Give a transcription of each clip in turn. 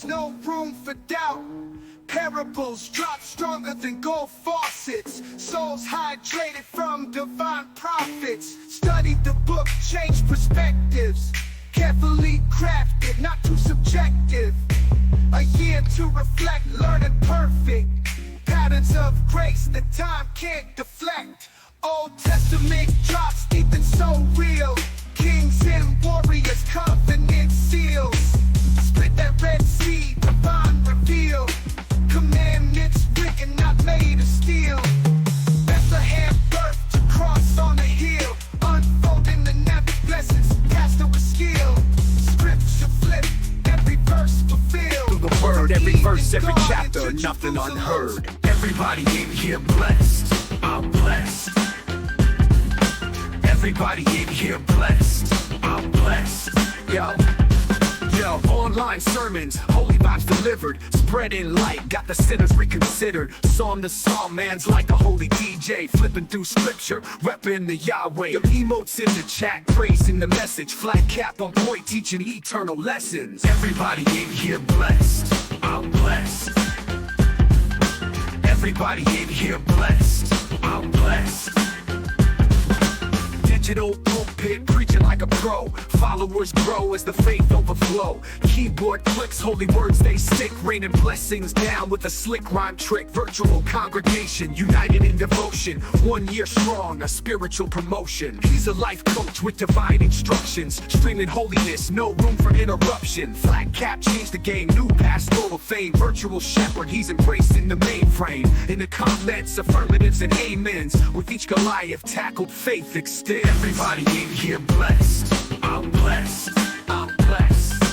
there's no room for doubt. Parables drop stronger than gold faucets. Souls hydrated from divine prophets. Study the book, change perspectives. Carefully crafted, not too subjective. A year to reflect, learning perfect. Patterns of grace that time can't deflect. Old Testament drops deep and so real. Kings and warriors, covenant seals. Split that Red Sea, divine reveal. Commandments written, not made of steel. Bethlehem birth to cross on a hill. Unfolding the nappy blessings, pastor with skill. Scripture flip, every verse fulfilled. Through the word, every verse, every chapter, nothing unheard. Everybody in here blessed, I'm blessed. Everybody in here blessed, I'm blessed. Yo, online sermons, holy vibes delivered, spreading light, got the sinners reconsidered. Psalm to psalm, man's like a holy DJ, flipping through scripture, repping the Yahweh. Your emotes in the chat, praising the message, flat cap on point, teaching eternal lessons. Everybody in here blessed, I'm blessed. Everybody in here blessed, I'm blessed. Digital pulpit, preaching like a pro. Followers grow as the faith overflow. Keyboard clicks, holy words they stick. Raining blessings down with a slick rhyme trick. Virtual congregation, united in devotion. 1 year strong, a spiritual promotion. He's a life coach with divine instructions. Streaming holiness, no room for interruption. Flat cap, change the game, new pastoral fame. Virtual shepherd, he's embracing the mainframe. In the comments, affirmatives and amens. With each Goliath tackled, faith extends. Everybody in here blessed, I'm blessed, I'm blessed.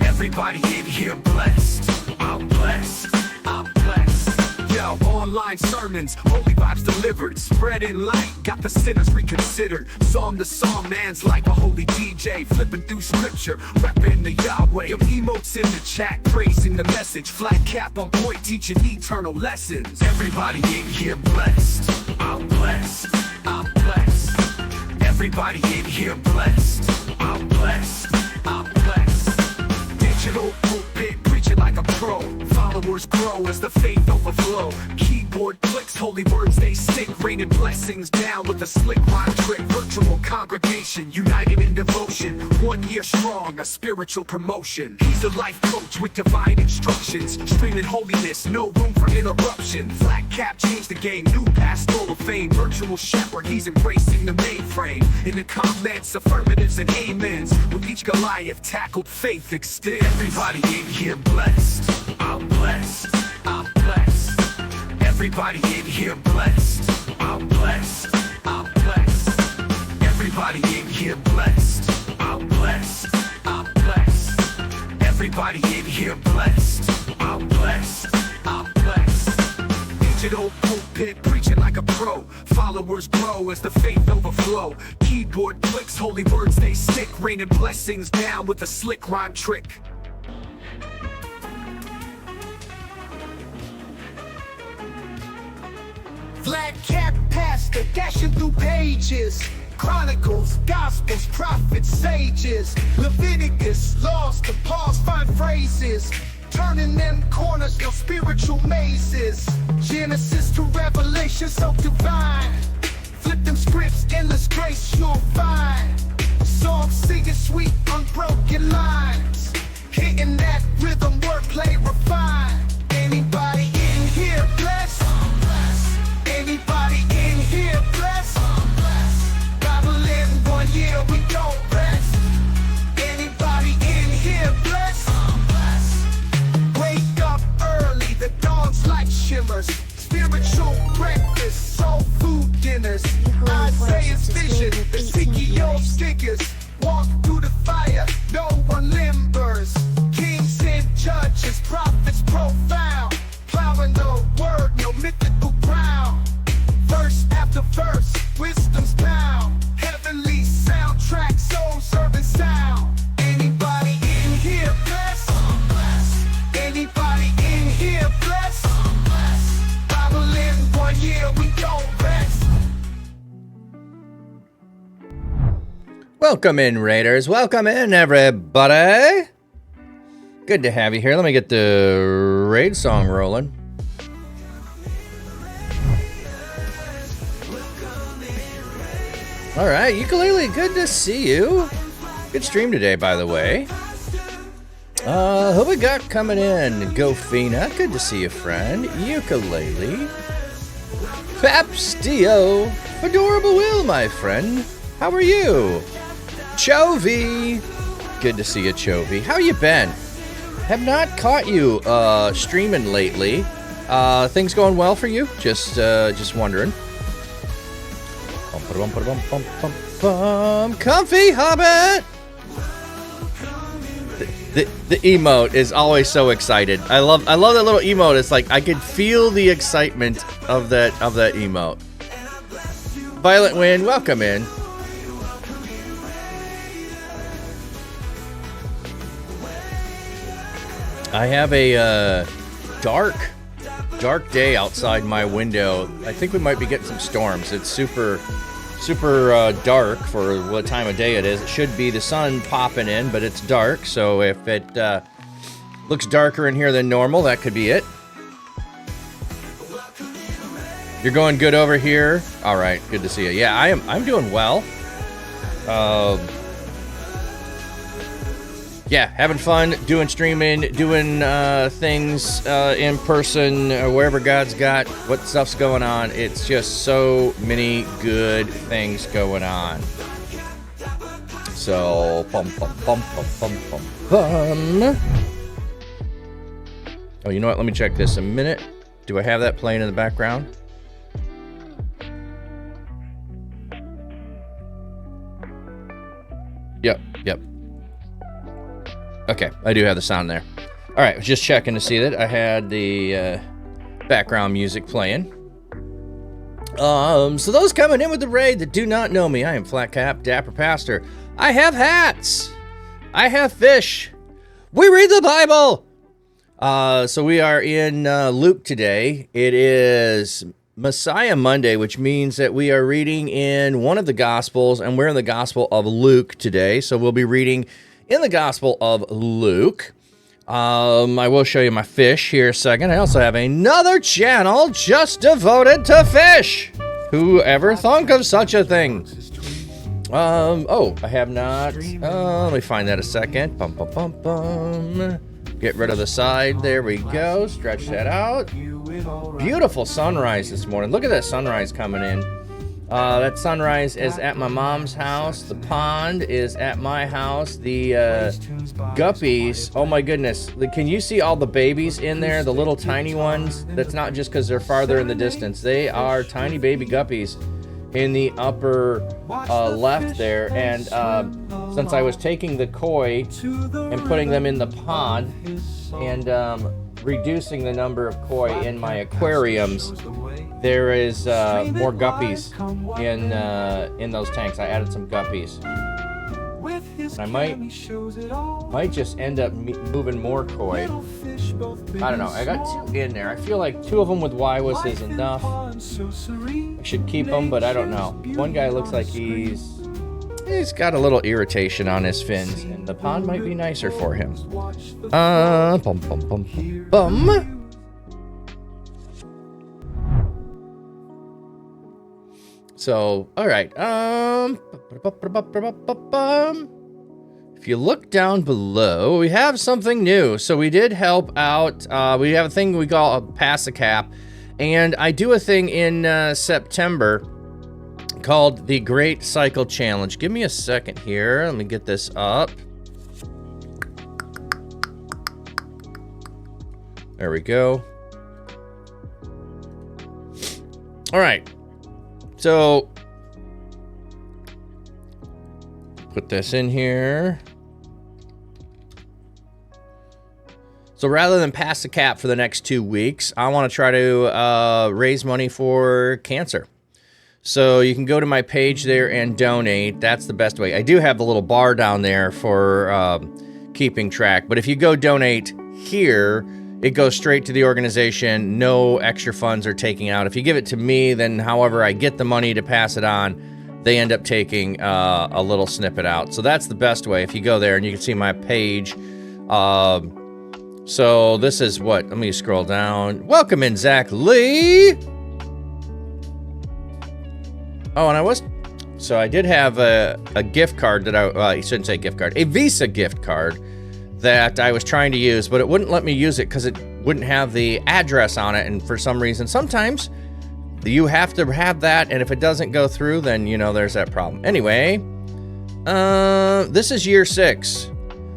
Everybody in here blessed, I'm blessed, I'm blessed. Yo, online sermons, holy vibes delivered, spreading light, got the sinners reconsidered. Psalm to psalm, man's like a holy DJ, flipping through scripture, repping the Yahweh. Your emotes in the chat, praising the message, flat cap on point, teaching eternal lessons. Everybody in here blessed, I'm blessed, I'm blessed. Everybody in here blessed, I'm blessed, I'm blessed. Digital pulpit, preaching like a pro. Followers grow as the faith overflow. Keyboard clicks, holy words they stick. Raining blessings down with a slick rhyme trick. Virtual congregation, united in devotion. 1 year strong, a spiritual promotion. He's a life coach with divine instructions. Streaming holiness, no room for interruption. Flat cap, change the game, new pastoral fame. Virtual shepherd, he's embracing the mainframe. In the comments, affirmatives and amens. With each Goliath tackled, faith extends. Everybody in here blessed, I'm blessed, I'm blessed. Everybody in here blessed, I'm blessed, I'm blessed. Everybody in here blessed, I'm blessed, I'm blessed. Everybody in here blessed, I'm blessed, I'm blessed. Digital pulpit, preaching like a pro. Followers grow as the faith overflow. Keyboard clicks, holy words they stick. Raining blessings down with a slick rhyme trick. Flat cap pastor dashing through pages. Chronicles, Gospels, prophets, sages. Leviticus, laws to Paul's fine phrases. Turning them corners, your spiritual mazes. Genesis to Revelation, so divine. Flip them scripts, endless grace you'll find. Songs singing sweet, unbroken lines. Hitting that rhythm, wordplay refined. Anybody in here blessed? Anybody in here blessed? Bible in 1 year, we don't rest. Anybody in here blessed? Wake up early, the dawn's light shimmers. Spiritual breakfast, soul food dinners. Isaiah's vision, Ezekiel's figures. Walk through the fire, no one limbers. Kings and judges, prophets profound. Plowing the word, no mythical ground. Verse after verse, wisdom's bound. Heavenly soundtrack, soul serving sound. Anybody in here blessed? Anybody in here blessed? Bible in 1 year, we don't rest. Welcome in, Raiders. Welcome in, everybody. Good to have you here. Let me get the raid song rolling. All right, Ukulele, good to see you. Good stream today, by the way. Who we got coming in? Gofina, good to see you, friend. Ukulele. Papstio. Adorable Will, my friend. How are you? Chovy. Good to see you, Chovy. How you been? Have not caught you streaming lately. Things going well for you? Just wondering. Comfy Hobbit. The emote is always so excited. I love that little emote. It's like I could feel the excitement of that emote. Violent Wind, welcome in. I have a dark day outside my window. I think we might be getting some storms. It's super dark for what time of day it is. It should be the sun popping in, but it's dark. So if it looks darker in here than normal, that could be it. You're going good over here. All right, good to see you. Yeah, I'm doing well. Yeah, having fun, doing streaming, doing things in person, wherever God's got, what stuff's going on. It's just so many good things going on. So, bum. Oh, you know what? Let me check this a minute. Do I have that playing in the background? Yep. Okay, I do have the sound there. All right, I was just checking to see that I had the background music playing. So those coming in with the raid that do not know me, I am Flat Cap Dapper Pastor. I have hats. I have fish. We read the Bible. So we are in Luke today. It is Messiah Monday, which means that we are reading in one of the Gospels, and we're in the Gospel of Luke today. So we'll be reading in the Gospel of Luke. I will show you my fish here a second. I also have another channel just devoted to fish. Whoever thunk of such a thing? Oh, I have not. Let me find that a second. Get rid of the side. There we go. Stretch that out. Beautiful sunrise this morning. Look at that sunrise coming in. That sunrise is at my mom's house. The pond is at my house. The guppies, oh my goodness. Can you see all the babies in there? The little tiny ones? That's not just because they're farther in the distance. They are tiny baby guppies in the upper left there. And since I was taking the koi and putting them in the pond and reducing the number of koi in my aquariums, there is more guppies in those tanks. I added some guppies. I might just end up moving more koi. I don't know. I got two in there. I feel like two of them with Wiwas is enough. I should keep them, but I don't know. One guy looks like he's got a little irritation on his fins, and the pond might be nicer for him. Bum. So, all right. If you look down below, we have something new. So we did help out. We have a thing we call a Pass the Cap, and I do a thing in September called the Great Cycle Challenge. Give me a second here. Let me get this up. There we go. All right. So, put this in here. So rather than pass the cap for the next 2 weeks, I want to try to raise money for cancer. So you can go to my page there and donate. That's the best way. I do have the little bar down there for keeping track. But if you go donate here, it goes straight to the organization. No extra funds are taken out. If you give it to me, then however I get the money to pass it on, they end up taking a little snippet out. So that's the best way. If you go there and you can see my page, So this is what? Let me scroll down. Welcome in, Zach Lee. Oh, and I did have a gift card that I shouldn't say gift card, a Visa gift card that I was trying to use, but it wouldn't let me use it because it wouldn't have the address on it. And for some reason, sometimes you have to have that. And if it doesn't go through, then, there's that problem. Anyway, this is year 6.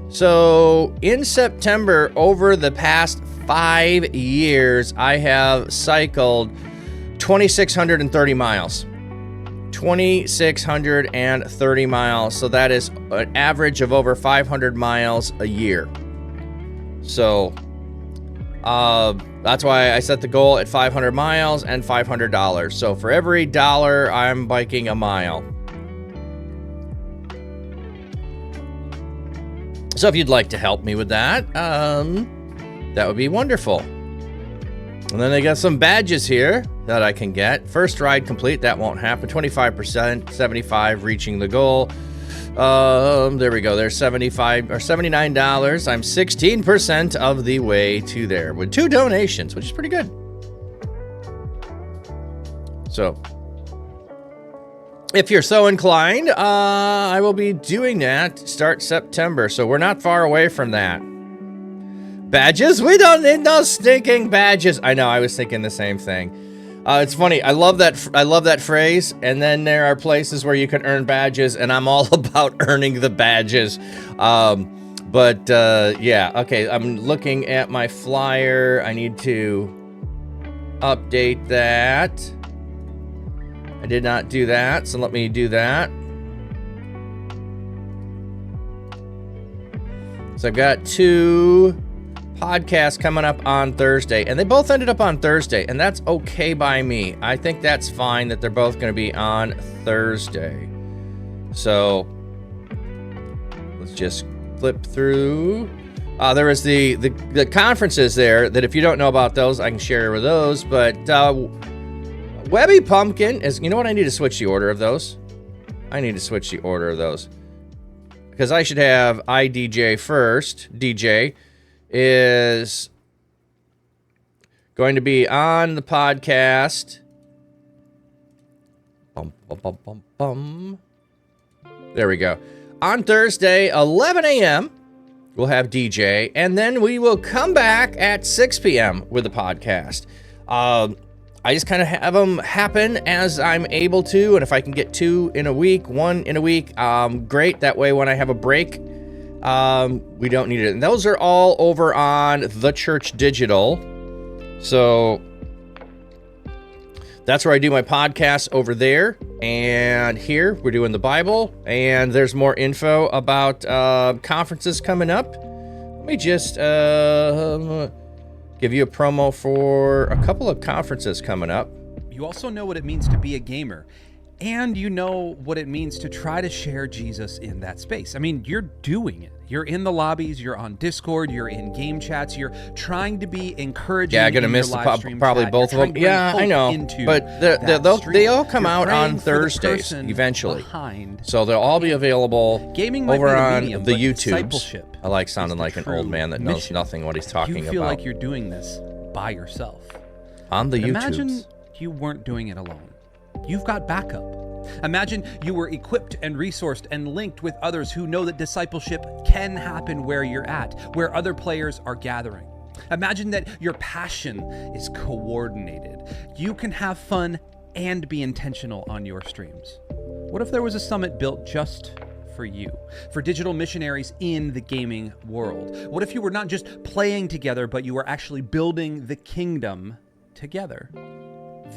So in September, over the past 5 years, I have cycled 2,630 miles. 2,630 miles. So that is an average of over 500 miles a year. So that's why I set the goal at 500 miles and $500. So for every dollar, I'm biking a mile. So if you'd like to help me with that, that would be wonderful. And then they got some badges here that I can get. First ride complete, that won't happen. 25%, 75 reaching the goal. There we go. There's $75 or $79. I'm 16% of the way to there with 2 donations, which is pretty good. So if you're so inclined, I will be doing that start September. So we're not far away from that. Badges? We don't need no stinking badges. I know, I was thinking the same thing. It's funny. I love that phrase. And then there are places where you can earn badges, and I'm all about earning the badges. Yeah, okay. I'm looking at my flyer. I need to update that. I did not do that, so let me do that. So I've got 2 podcasts coming up on Thursday, and they both ended up on Thursday, and that's okay by me. I think that's fine that they're both going to be on Thursday. So let's just flip through. There was the conferences there that if you don't know about those, I can share with those, but Webby Pumpkin is, you know what? I need to switch the order of those. Because I should have IDJ first. DJ is going to be on the podcast. There we go. On Thursday, 11 a.m., we'll have DJ. And then we will come back at 6 p.m. with the podcast. I just kind of have them happen as I'm able to, and if I can get 2 in a week, 1 in a week, great. That way when I have a break, we don't need it. And those are all over on The Church Digital. So that's where I do my podcasts over there. And here we're doing the Bible, and there's more info about conferences coming up. Let me just give you a promo for a couple of conferences coming up. You also know what it means to be a gamer, and you know what it means to try to share Jesus in that space. I mean, you're doing it. You're in the lobbies, you're on Discord, you're in game chats, you're trying to be encouraging. Yeah, I'm gonna miss probably both of them. Yeah, I know, but they all come out on Thursdays eventually. So they'll all be available over on the YouTube. I like sounding like an old man that knows nothing what he's talking about. You feel like you're doing this by yourself. On the YouTube. Imagine you weren't doing it alone. You've got backup. Imagine you were equipped and resourced and linked with others who know that discipleship can happen where you're at, where other players are gathering. Imagine that your passion is coordinated. You can have fun and be intentional on your streams. What if there was a summit built just for you, for digital missionaries in the gaming world? What if you were not just playing together, but you were actually building the kingdom together?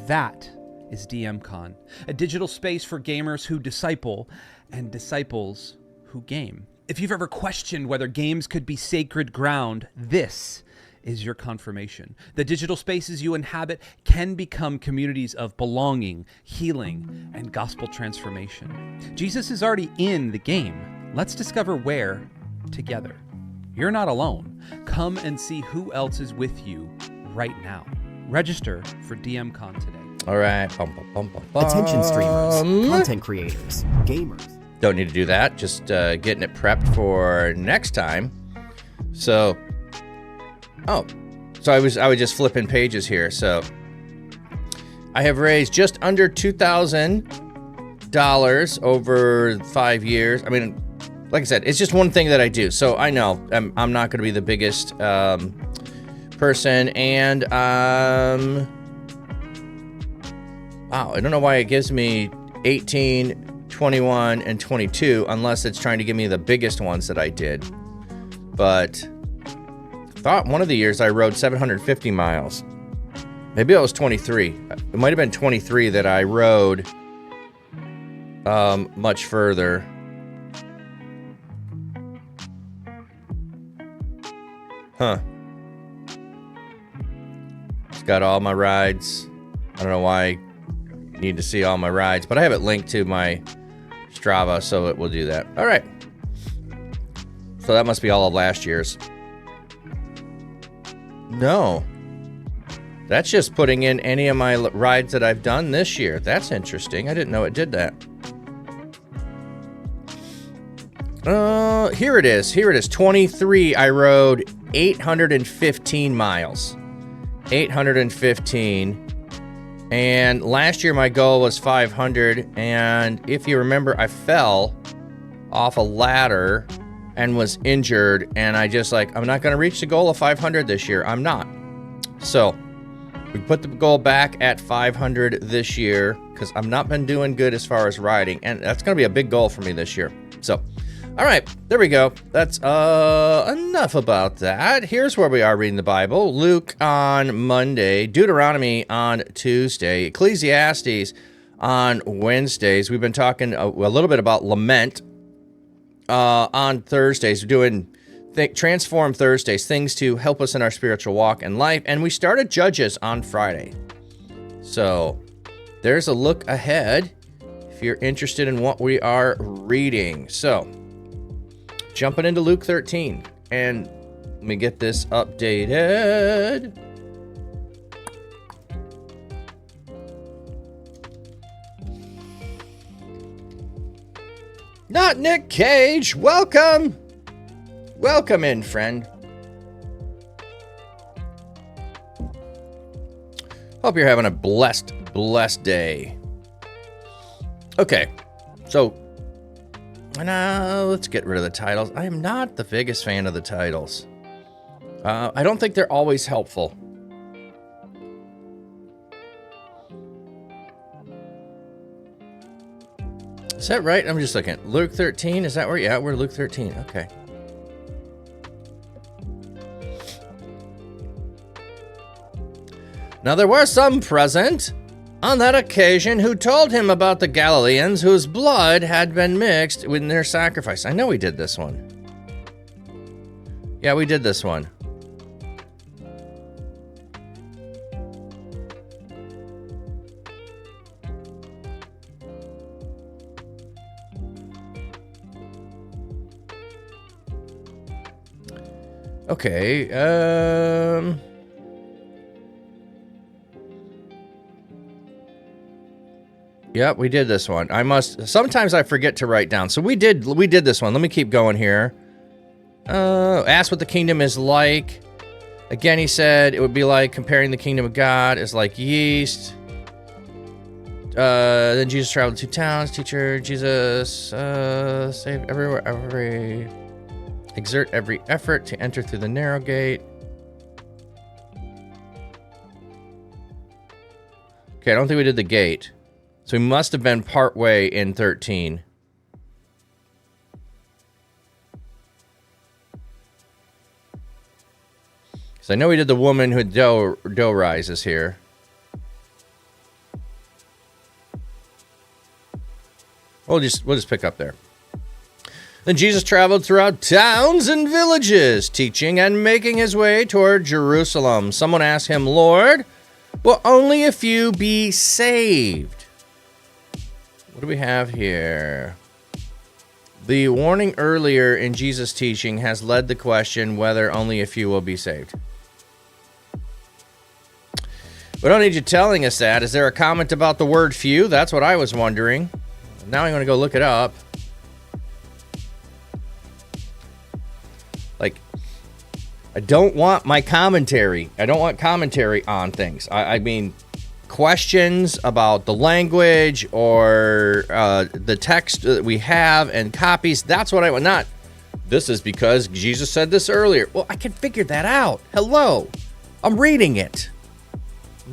That is DMCon, a digital space for gamers who disciple and disciples who game. If you've ever questioned whether games could be sacred ground, this is your confirmation. The digital spaces you inhabit can become communities of belonging, healing, and gospel transformation. Jesus is already in the game. Let's discover where together. You're not alone. Come and see who else is with you right now. Register for DMCon today. All right. Attention streamers, content creators, gamers. Don't need to do that. Just getting it prepped for next time. So Oh, so I was just flipping pages here. So I have raised just under $2,000 over 5 years. I mean, like I said, it's just one thing that I do. So I know I'm not going to be the biggest person, and wow, I don't know why it gives me 18, 21, and 22 unless it's trying to give me the biggest ones that I did. But I thought one of the years I rode 750 miles. Maybe it was 23. It might have been 23 that I rode much further. Huh. It's got all my rides. I don't know why I need to see all my rides, but I have it linked to my Strava, so it will do that. All right. So that must be all of last year's. No. That's just putting in any of my rides that I've done this year. That's interesting. I didn't know it did that. Here it is. Here it is. 23. I rode 815 miles. 815. And last year my goal was 500. And if you remember, I fell off a ladder and was injured. And I just I'm not going to reach the goal of 500 this year. I'm not. So we put the goal back at 500 this year because I've not been doing good as far as riding. And that's going to be a big goal for me this year. So, all right, there we go. That's enough about that. Here's where we are reading the Bible. Luke on Monday, Deuteronomy on Tuesday, Ecclesiastes on Wednesdays. We've been talking a little bit about lament on Thursdays. We're doing Transform Thursdays, things to help us in our spiritual walk and life. And we started Judges on Friday. So there's a look ahead if you're interested in what we are reading. So jumping into Luke 13, and let me get this updated. Not Nick Cage. Welcome. Welcome in, friend. Hope you're having a blessed day. Okay, so now let's get rid of the titles. I am not the biggest fan of the titles. I don't think they're always helpful. Is that right? I'm just looking. Luke 13, is that where? Yeah, we're Luke 13. Okay. Now there were some present on that occasion who told him about the Galileans whose blood had been mixed with their sacrifice. I know we did this one. Yeah, we did this one. Okay, Yep, we did this one. Sometimes I forget to write down. So we did this one. Let me keep going here. Ask what the kingdom is like. Again, he said it would be like comparing the kingdom of God is like yeast. Then Jesus traveled to 2 towns. Teacher, Jesus, save everywhere, exert every effort to enter through the narrow gate. Okay, I don't think we did the gate. So we must have been part way in 13. So I know we did the woman who dough rises here. We'll just pick up there. Then Jesus traveled throughout towns and villages, teaching and making his way toward Jerusalem. Someone asked him, Lord, will only a few be saved? What do we have here? The warning earlier in Jesus' teaching has led the question whether only a few will be saved. We don't need you telling us that. Is there a comment about the word few? That's what I was wondering. Now I'm going to go look it up. I don't want my commentary. I don't want commentary on things. I mean, questions about the language or the text that we have and copies. That's what I want. Not, this is because Jesus said this earlier. Well, I can figure that out. Hello. I'm reading it.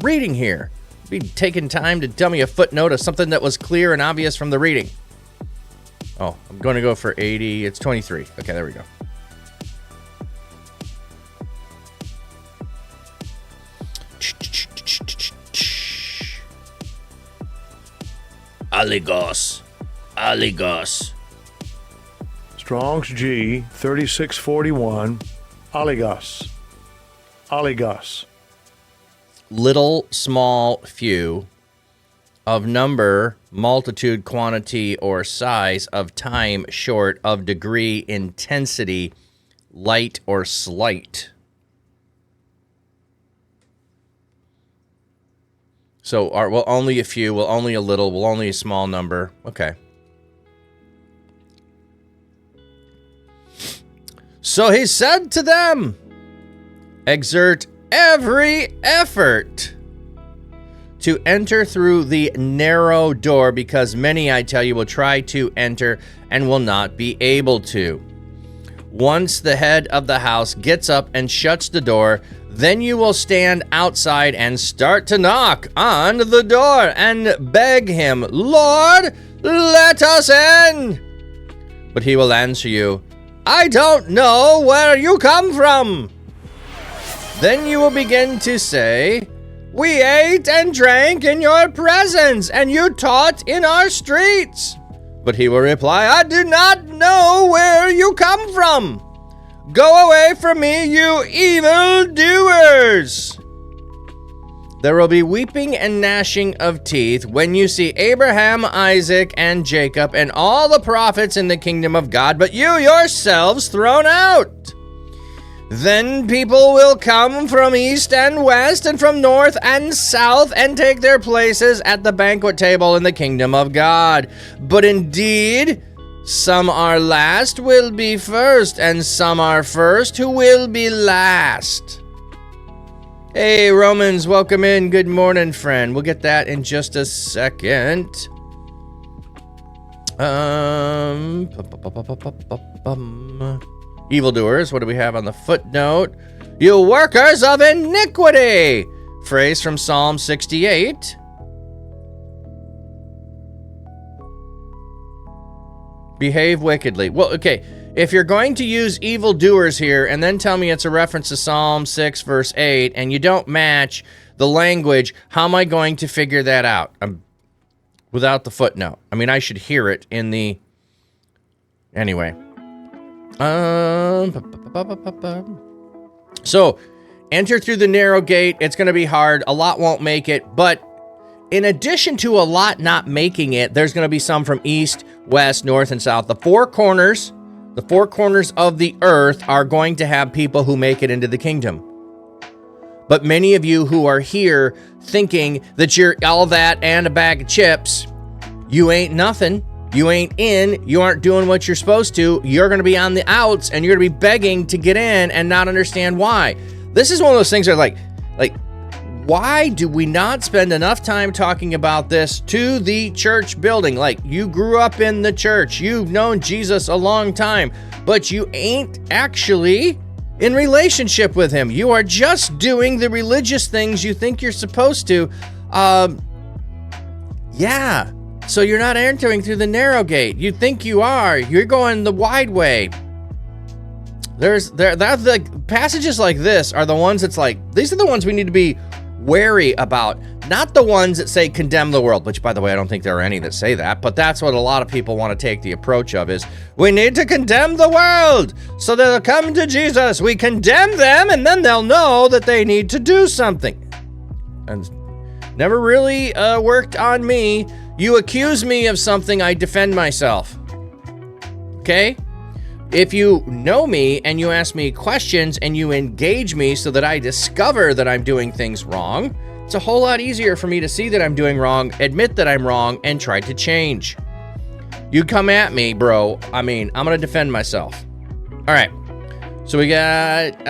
Reading here. Be taking time to tell me a footnote of something that was clear and obvious from the reading. Oh, I'm going to go for 80. It's 23. Okay, there we go. Aligos. Aligos. Strong's G 3641. Oligos. Oligos. Little, small, few, of number, multitude, quantity, or size, of time, short, of degree, intensity, light, or slight. So, well, only a few, well, only a little, well, only a small number. Okay. So he said to them, exert every effort to enter through the narrow door, because many, I tell you, will try to enter and will not be able to. Once the head of the house gets up and shuts the door, then you will stand outside and start to knock on the door and beg him, Lord, let us in. But he will answer you, I don't know where you come from. Then you will begin to say, we ate and drank in your presence, and you taught in our streets. But he will reply, I do not know where you come from. Go away from me, you evildoers. There will be weeping and gnashing of teeth when you see Abraham, Isaac, and Jacob, and all the prophets in the kingdom of God, but you yourselves thrown out. Then people will come from east and west and from north and south and take their places at the banquet table in the kingdom of God. But indeed, some are last will be first, and some are first who will be last. Hey, Romans, welcome in. Good morning, friend. We'll get that in just a second. Evildoers, what do we have on the footnote? You workers of iniquity! Phrase from Psalm 68. Behave wickedly. Well, okay, if you're going to use evildoers here and then tell me it's a reference to Psalm 6, verse 8, and you don't match the language, how am I going to figure that out? Without the footnote. I mean, I should hear it in the... Anyway. So, enter through the narrow gate. It's going to be hard. A lot won't make it. But in addition to a lot not making it, there's going to be some from east, west, north, and south. The four corners of the earth are going to have people who make it into the kingdom. But many of you who are here thinking that you're all that and a bag of chips, you ain't nothing. You ain't in, you aren't doing what you're supposed to, you're going to be on the outs, and you're going to be begging to get in and not understand why. This is one of those things that like, why do we not spend enough time talking about this to the church building? Like, you grew up in the church, you've known Jesus a long time, but you ain't actually in relationship with him. You are just doing the religious things you think you're supposed to. Yeah. So you're not entering through the narrow gate. You think you are. You're going the wide way. That's the passages like this are the ones that's like, these are the ones we need to be wary about. Not the ones that say condemn the world, which, by the way, I don't think there are any that say that, but that's what a lot of people want to take the approach of is, we need to condemn the world so they'll come to Jesus. We condemn them and then they'll know that they need to do something. And never really worked on me. You accuse me of something, I defend myself. Okay? If you know me and you ask me questions and you engage me so that I discover that I'm doing things wrong, it's a whole lot easier for me to see that I'm doing wrong, admit that I'm wrong, and try to change. You come at me, bro. I mean, I'm going to defend myself. All right. So we got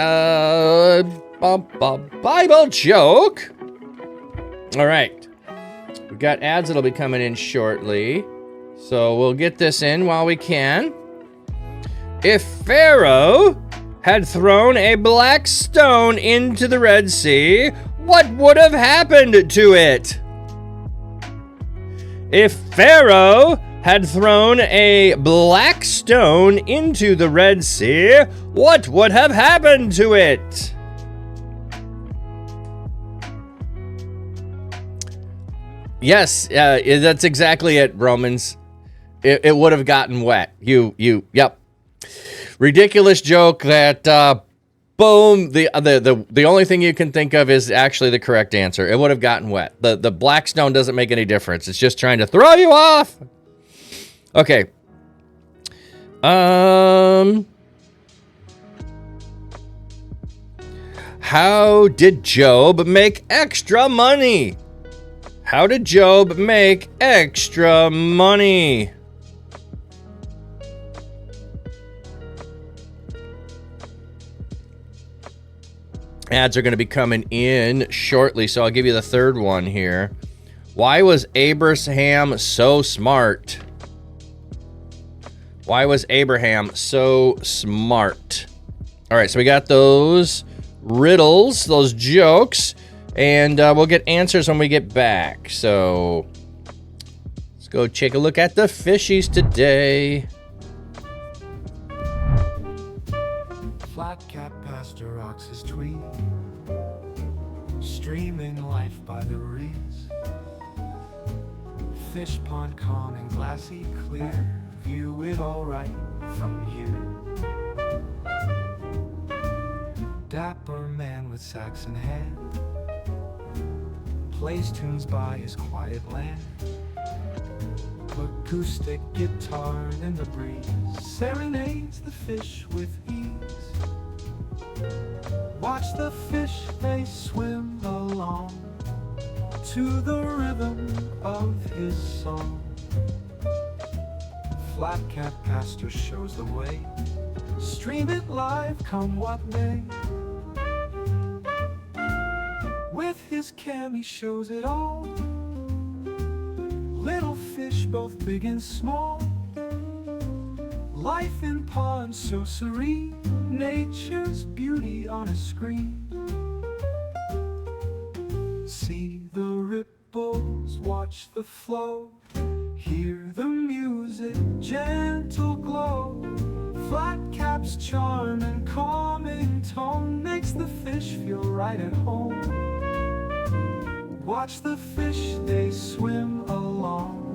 Bible joke. All right. We got ads that'll be coming in shortly. So we'll get this in while we can. If Pharaoh had thrown a black stone into the Red Sea, what would have happened to it? If Pharaoh had thrown a black stone into the Red Sea, what would have happened to it? Yes, that's exactly it, Romans. It would have gotten wet. Yep. Ridiculous joke that, boom, the only thing you can think of is actually the correct answer. It would have gotten wet. The black stone doesn't make any difference. It's just trying to throw you off. Okay. How did Job make extra money? How did Job make extra money? Ads are going to be coming in shortly, so I'll give you the third one here. Why was Abraham so smart? Why was Abraham so smart? All right, so we got those riddles, those jokes, and we'll get answers when we get back. So let's go take a look at the fishies today. Flat cap Pastor rocks his tweet, streaming life by the reeds. Fish pond calm and glassy clear, view it all right from here. Dapper man with sax in hand, plays tunes by his quiet land. Acoustic guitar in the breeze serenades the fish with ease. Watch the fish, they swim along to the rhythm of his song. Flat Cap Pastor shows the way, stream it live come what may. With his cam he shows it all, little fish both big and small. Life in ponds so serene, nature's beauty on a screen. See the ripples, watch the flow, hear the music, gentle glow. Flat Cap's charm and calming tone makes the fish feel right at home. Watch the fish, they swim along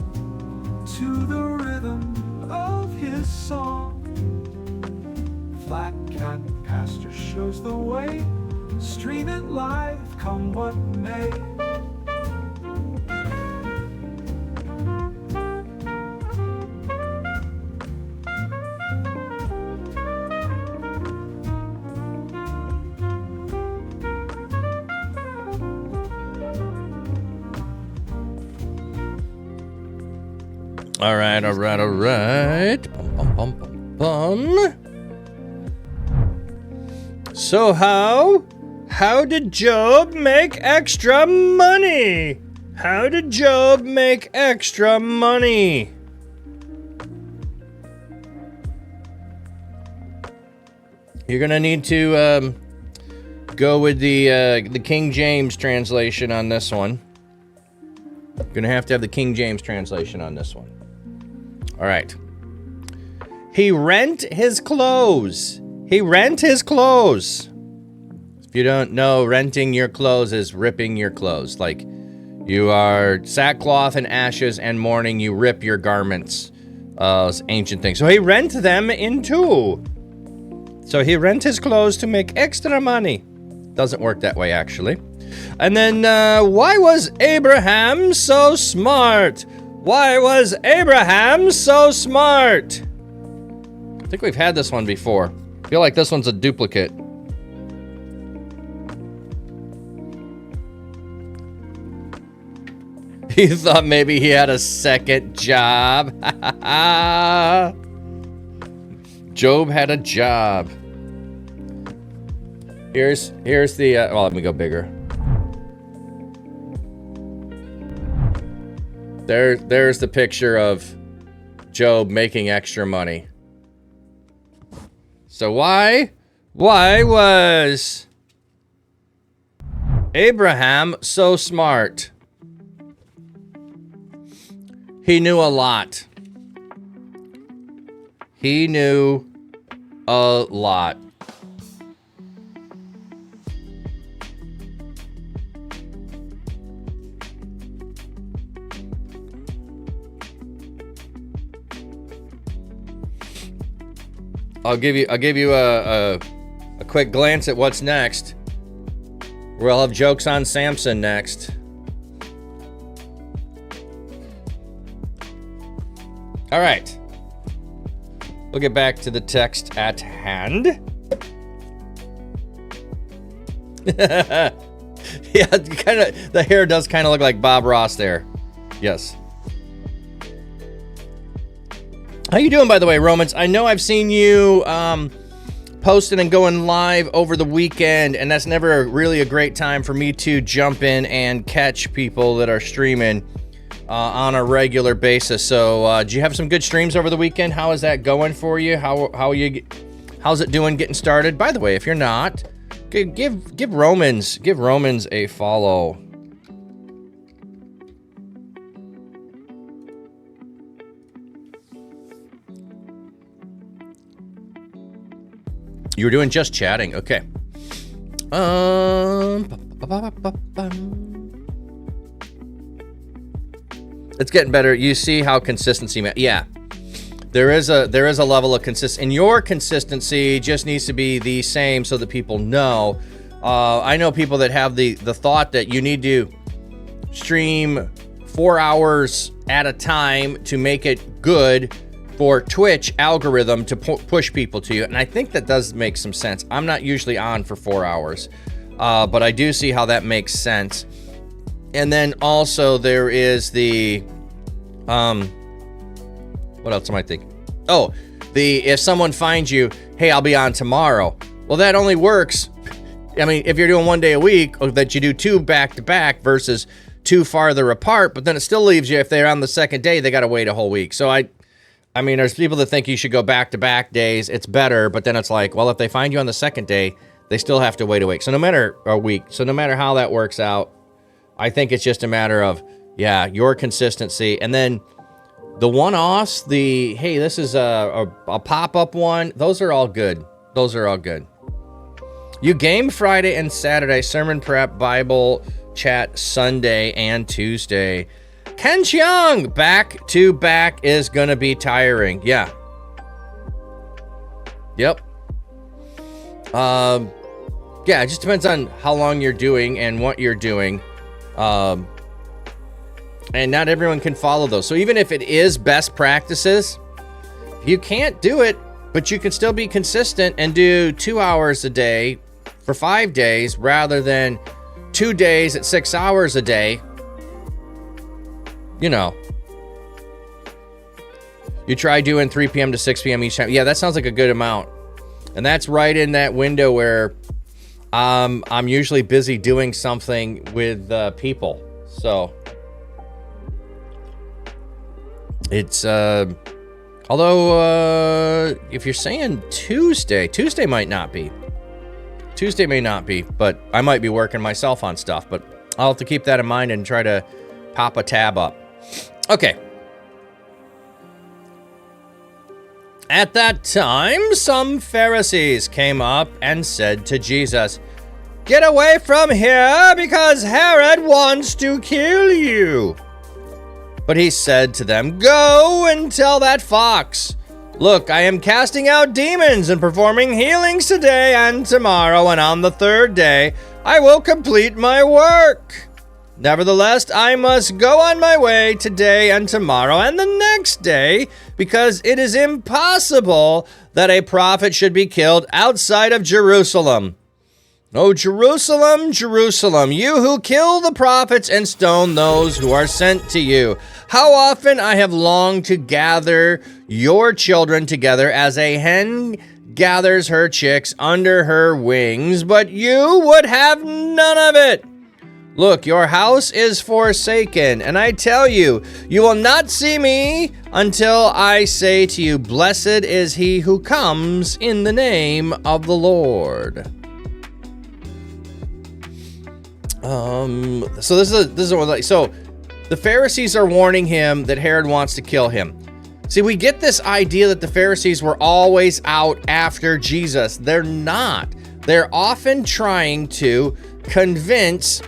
to the rhythm of his song. Flat Cap Pastor shows the way, stream it live, come what may. All right. Bum. So how did Job make extra money? How did Job make extra money? You're gonna need to go with the King James translation on this one. You're gonna have to have the King James translation on this one. All right. He rent his clothes. He rent his clothes. If you don't know, renting your clothes is ripping your clothes. Like, you are sackcloth and ashes and mourning, you rip your garments. It's ancient thing. So he rent them in two. So he rent his clothes to make extra money. Doesn't work that way, actually. And then, why was Abraham so smart? Why was Abraham so smart? I think we've had this one before. I feel like this one's a duplicate. He thought maybe he had a second job. Job had a job. Here's the, well, let me go bigger. There's the picture of Job making extra money. So why was Abraham so smart? He knew a lot. He knew a lot. I'll give you a quick glance at what's next. We'll have jokes on Samson next. All right. We'll get back to the text at hand. Yeah, the hair does kind of look like Bob Ross there. Yes. How you doing, by the way, Romans? I know I've seen you posting and going live over the weekend, and that's never really a great time for me to jump in and catch people that are streaming on a regular basis. So, do you have some good streams over the weekend? How is that going for you? How's it doing getting started? By the way, if you're not, give Romans a follow. You were doing just chatting, okay. It's getting better. You see how consistency, yeah. There is a level of consistency, and your consistency just needs to be the same so that people know. I know people that have the thought that you need to stream 4 hours at a time to make it good for Twitch algorithm to push people to you. And I think that does make some sense. I'm not usually on for 4 hours, but I do see how that makes sense. And then also there is the, what else am I thinking? Oh, if someone finds you, hey, I'll be on tomorrow. Well, that only works. I mean, if you're doing 1 day a week, or that you do 2 back to back versus 2 farther apart, but then it still leaves you, if they're on the second day, they got to wait a whole week. So I mean, there's people that think you should go back-to-back days. It's better, but then it's like, well, if they find you on the second day, they still have to wait a week. So no matter how that works out, I think it's just a matter of, yeah, your consistency. And then the one-offs, hey, this is a pop-up one. Those are all good. Those are all good. You game Friday and Saturday, sermon prep, Bible chat Sunday and Tuesday. Ken Chiang, back to back is gonna be tiring. Yeah. Yep. Yeah, it just depends on how long you're doing and what you're doing. And not everyone can follow those. So even if it is best practices, you can't do it, but you can still be consistent and do 2 hours a day for 5 days rather than 2 days at 6 hours a day. You know, you try doing 3 p.m. to 6 p.m. each time. Yeah, that sounds like a good amount. And that's right in that window where I'm usually busy doing something with people. So it's, although if you're saying Tuesday might not be. Tuesday may not be, but I might be working myself on stuff. But I'll have to keep that in mind and try to pop a tab up. Okay. At that time, some Pharisees came up and said to Jesus, "Get away from here, because Herod wants to kill you." But he said to them, "Go and tell that fox, look, I am casting out demons and performing healings today and tomorrow, and on the third day I will complete my work. Nevertheless, I must go on my way today and tomorrow and the next day, because it is impossible that a prophet should be killed outside of Jerusalem. O Jerusalem, Jerusalem, you who kill the prophets and stone those who are sent to you. How often I have longed to gather your children together as a hen gathers her chicks under her wings, but you would have none of it. Look, your house is forsaken, and I tell you, you will not see me until I say to you, blessed is he who comes in the name of the Lord. So this is what, like, so the Pharisees are warning him that Herod wants to kill him. See, we get this idea that the Pharisees were always out after Jesus. They're not. They're often trying to convince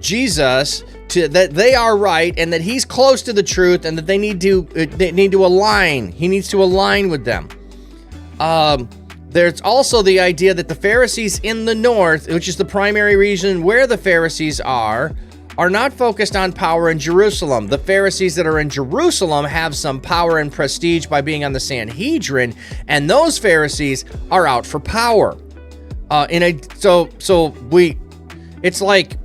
Jesus that they are right and that he's close to the truth and that they need to align. He needs to align with them. There's also the idea that the Pharisees in the north, which is the primary region where the Pharisees are not focused on power in Jerusalem. The Pharisees that are in Jerusalem have some power and prestige by being on the Sanhedrin, and those Pharisees are out for power. It's like,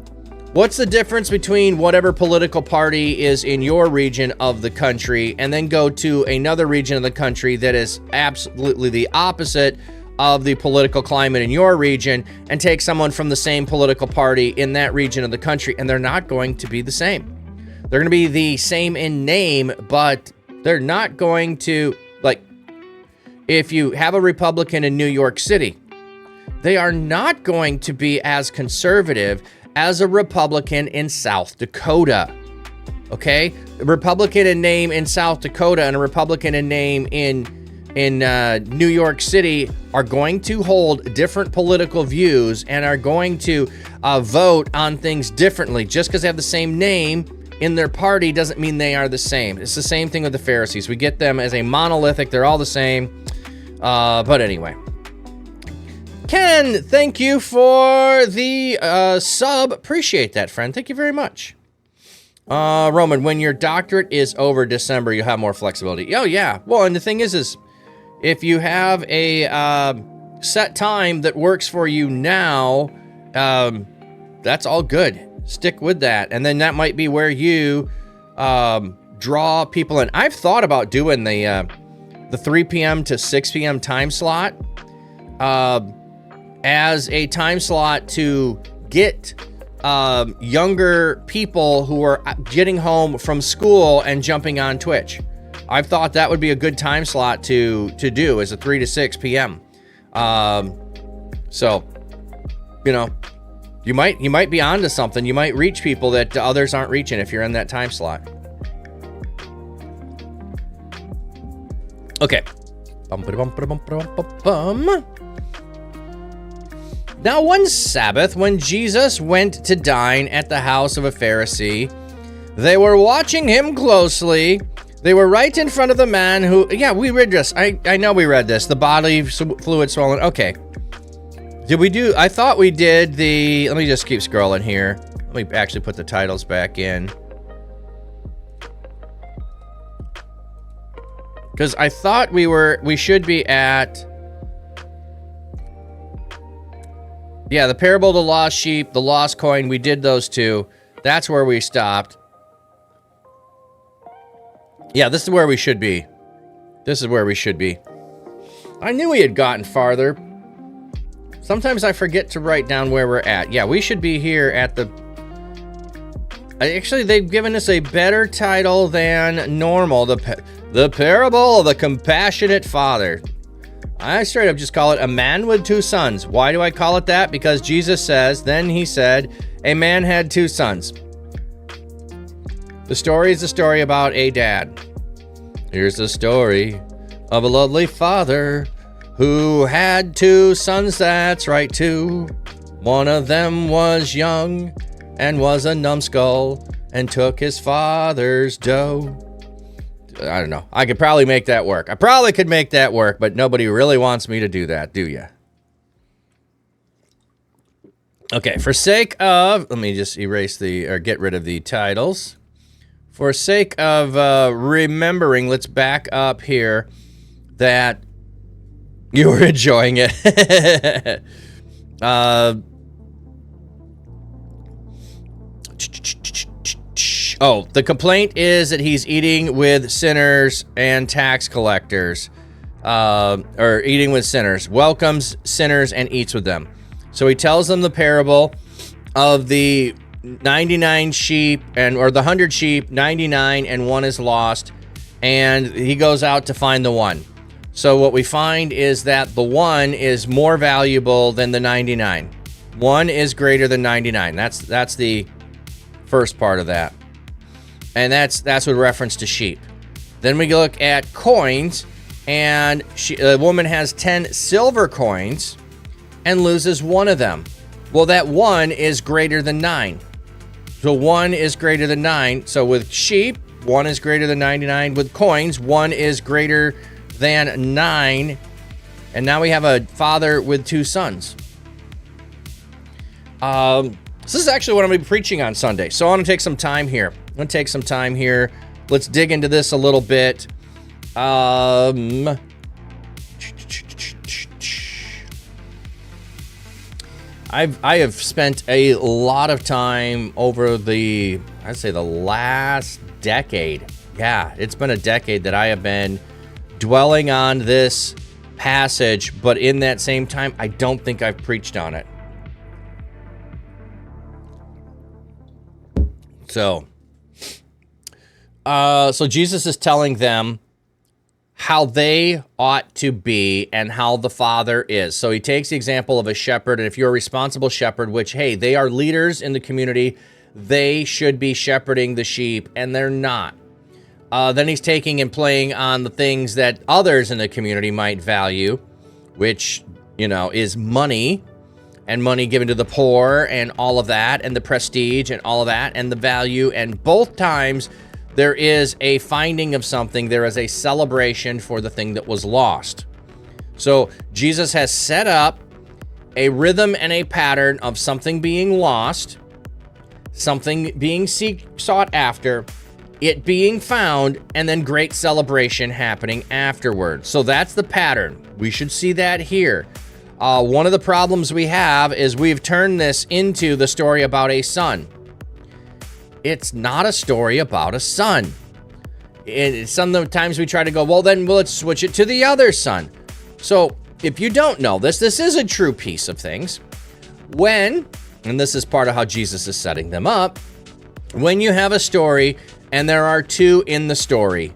what's the difference between whatever political party is in your region of the country and then go to another region of the country that is absolutely the opposite of the political climate in your region and take someone from the same political party in that region of the country, and they're not going to be the same. They're going to be the same in name, but they're not going to, like, if you have a Republican in New York City, they are not going to be as conservative as a Republican in South Dakota. Okay? A Republican in name in South Dakota and a Republican in name in New York City are going to hold different political views and are going to vote on things differently. Just because they have the same name in their party doesn't mean they are the same. It's the same thing with the Pharisees. We get them as a monolithic. They're all the same. But anyway. Ken, thank you for the sub. Appreciate that, friend. Thank you very much. Roman, when your doctorate is over December, you'll have more flexibility. Oh, yeah. Well, and the thing is if you have a set time that works for you now, that's all good. Stick with that. And then that might be where you draw people in. I've thought about doing the 3 p.m. to 6 p.m. time slot as a time slot to get younger people who are getting home from school and jumping on Twitch. I've thought that would be a good time slot to do as a 3 to 6 p.m. So, you know, you might be onto something. You might reach people that others aren't reaching if you're in that time slot. Okay. Now, one Sabbath, when Jesus went to dine at the house of a Pharisee, they were watching him closely. They were right in front of the man who, yeah, we read this. I know we read this. The bodily fluid swollen. Okay. Did we do, I thought we did the, let me just keep scrolling here. Let me actually put the titles back in. Because I thought we should be at, yeah, the parable of the lost sheep, the lost coin. We did those two. That's where we stopped. Yeah, this is where we should be. This is where we should be. I knew we had gotten farther. Sometimes I forget to write down where we're at. Yeah, we should be here at the... Actually, they've given us a better title than normal. The Parable of the Compassionate Father. I straight up just call it A Man with Two Sons. Why do I call it that? Because Jesus says, then he said, a man had two sons. The story is a story about a dad. Here's the story of a lovely father who had two sons, that's right, two. One of them was young and was a numbskull and took his father's dough. I don't know. I could probably make that work. I probably could make that work, but nobody really wants me to do that, do ya? Okay, for sake of... Let me just get rid of the titles. For sake of remembering, let's back up here that you were enjoying it. The complaint is that he's eating with sinners and tax collectors. or eating with sinners, welcomes sinners and eats with them. So he tells them the parable of the 99 sheep or the 100 sheep, 99 and one is lost, and he goes out to find the one. So what we find is that the one is more valuable than the 99. One is greater than 99. That's the first part of that. And that's with reference to sheep. Then we look at coins, and a woman has 10 silver coins and loses one of them. Well, that one is greater than 9. So 1 is greater than 9. So with sheep, 1 is greater than 99. With coins, 1 is greater than 9. And now we have a father with 2 sons. This is actually what I'm going to be preaching on Sunday. So I want to take some time here. Let's dig into this a little bit. I have spent a lot of time over the last decade. Yeah, it's been a decade that I have been dwelling on this passage, but in that same time, I don't think I've preached on it. So Jesus is telling them how they ought to be and how the Father is. So he takes the example of a shepherd, and if you're a responsible shepherd, which, hey, they are leaders in the community, they should be shepherding the sheep, and they're not. Then he's taking and playing on the things that others in the community might value, which, is money, and money given to the poor, and all of that, and the prestige, and all of that, and the value, and both times there is a finding of something. There is a celebration for the thing that was lost. So Jesus has set up a rhythm and a pattern of something being lost, something being sought after, it being found, and then great celebration happening afterward. So that's the pattern. We should see that here. One of the problems we have is we've turned this into the story about a son. It's not a story about a son. Sometimes we try to go, well, let's switch it to the other son. So if you don't know this is a true piece of things. And this is part of how Jesus is setting them up, when you have a story and there are 2 in the story,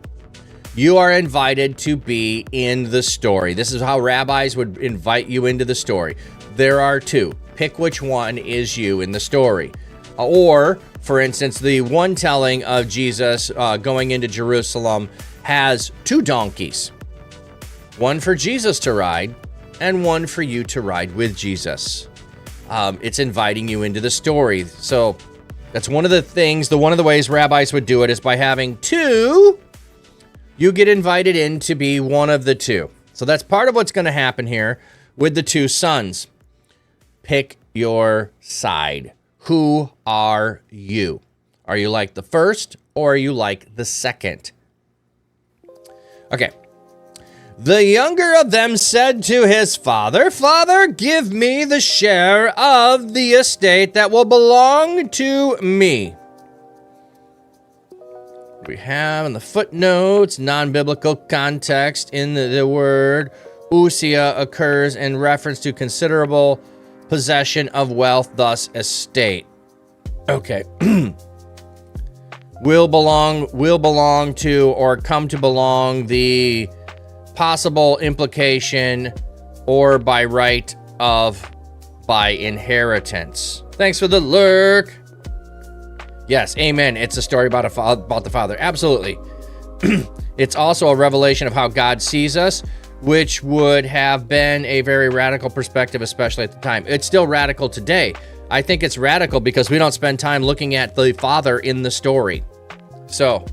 you are invited to be in the story. This is how rabbis would invite you into the story. There are 2. Pick which one is you in the story. Or, for instance, the one telling of Jesus going into Jerusalem has 2 donkeys. One for Jesus to ride, and one for you to ride with Jesus. It's inviting you into the story. So that's one of the things, one of the ways rabbis would do it is by having 2, you get invited in to be one of the 2. So that's part of what's going to happen here with the 2 sons. Pick your side. Who are you? Are you like the first, or are you like the second? Okay. The younger of them said to his father, Father, give me the share of the estate that will belong to me. We have in the footnotes, non-biblical context in the word ousia occurs in reference to considerable possession of wealth, thus estate. Okay. will belong to, or come to belong, the possible implication, or by right of, by inheritance. Thanks for the lurk. Yes, amen. It's a story about the Father. Absolutely. It's also a revelation of how God sees us, which would have been a very radical perspective, especially at the time. It's still radical today. I think it's radical because we don't spend time looking at the Father in the story. So,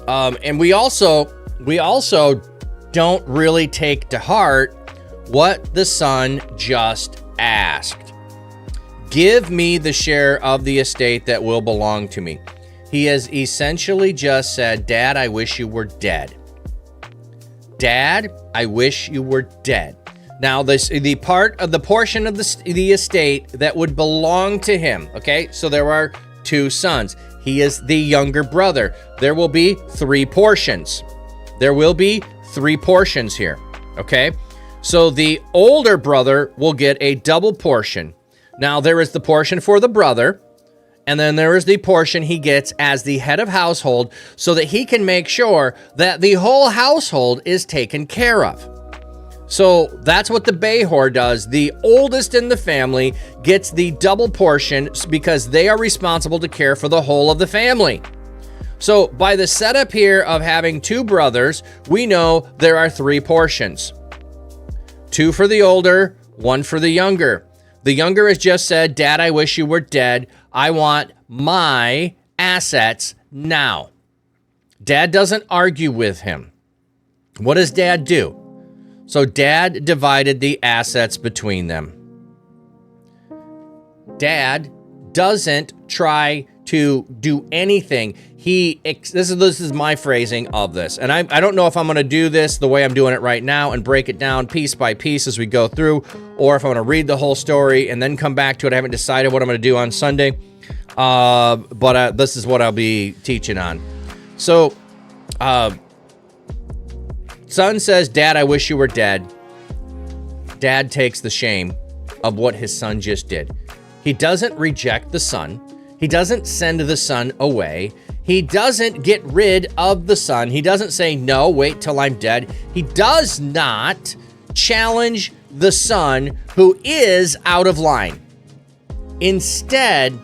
and we also don't really take to heart what the Son just asked. Give me the share of the estate that will belong to me. He has essentially just said, Dad, I wish you were dead. Dad, I wish you were dead. Now, the portion of the estate that would belong to him, okay? So there are 2 sons. He is the younger brother. There will be 3 portions. There will be 3 portions here, okay? So the older brother will get a double portion. Now, there is the portion for the brother, and then there is the portion he gets as the head of household so that he can make sure that the whole household is taken care of. So that's what the Behor does. The oldest in the family gets the double portion because they are responsible to care for the whole of the family. So by the setup here of having 2 brothers, we know there are 3 portions. 2 for the older, 1 for the younger. The younger has just said, Dad, I wish you were dead. I want my assets now. Dad doesn't argue with him. What does Dad do? So Dad divided the assets between them. Dad doesn't try to do anything. This is my phrasing of this. And I don't know if I'm going to do this the way I'm doing it right now and break it down piece by piece as we go through, or if I'm going to read the whole story and then come back to it. I haven't decided what I'm going to do on Sunday. But this is what I'll be teaching on. So, son says, Dad, I wish you were dead. Dad takes the shame of what his son just did. He doesn't reject the son. He doesn't send the son away. He doesn't get rid of the son. He doesn't say, no, wait till I'm dead. He does not challenge the son who is out of line. Instead,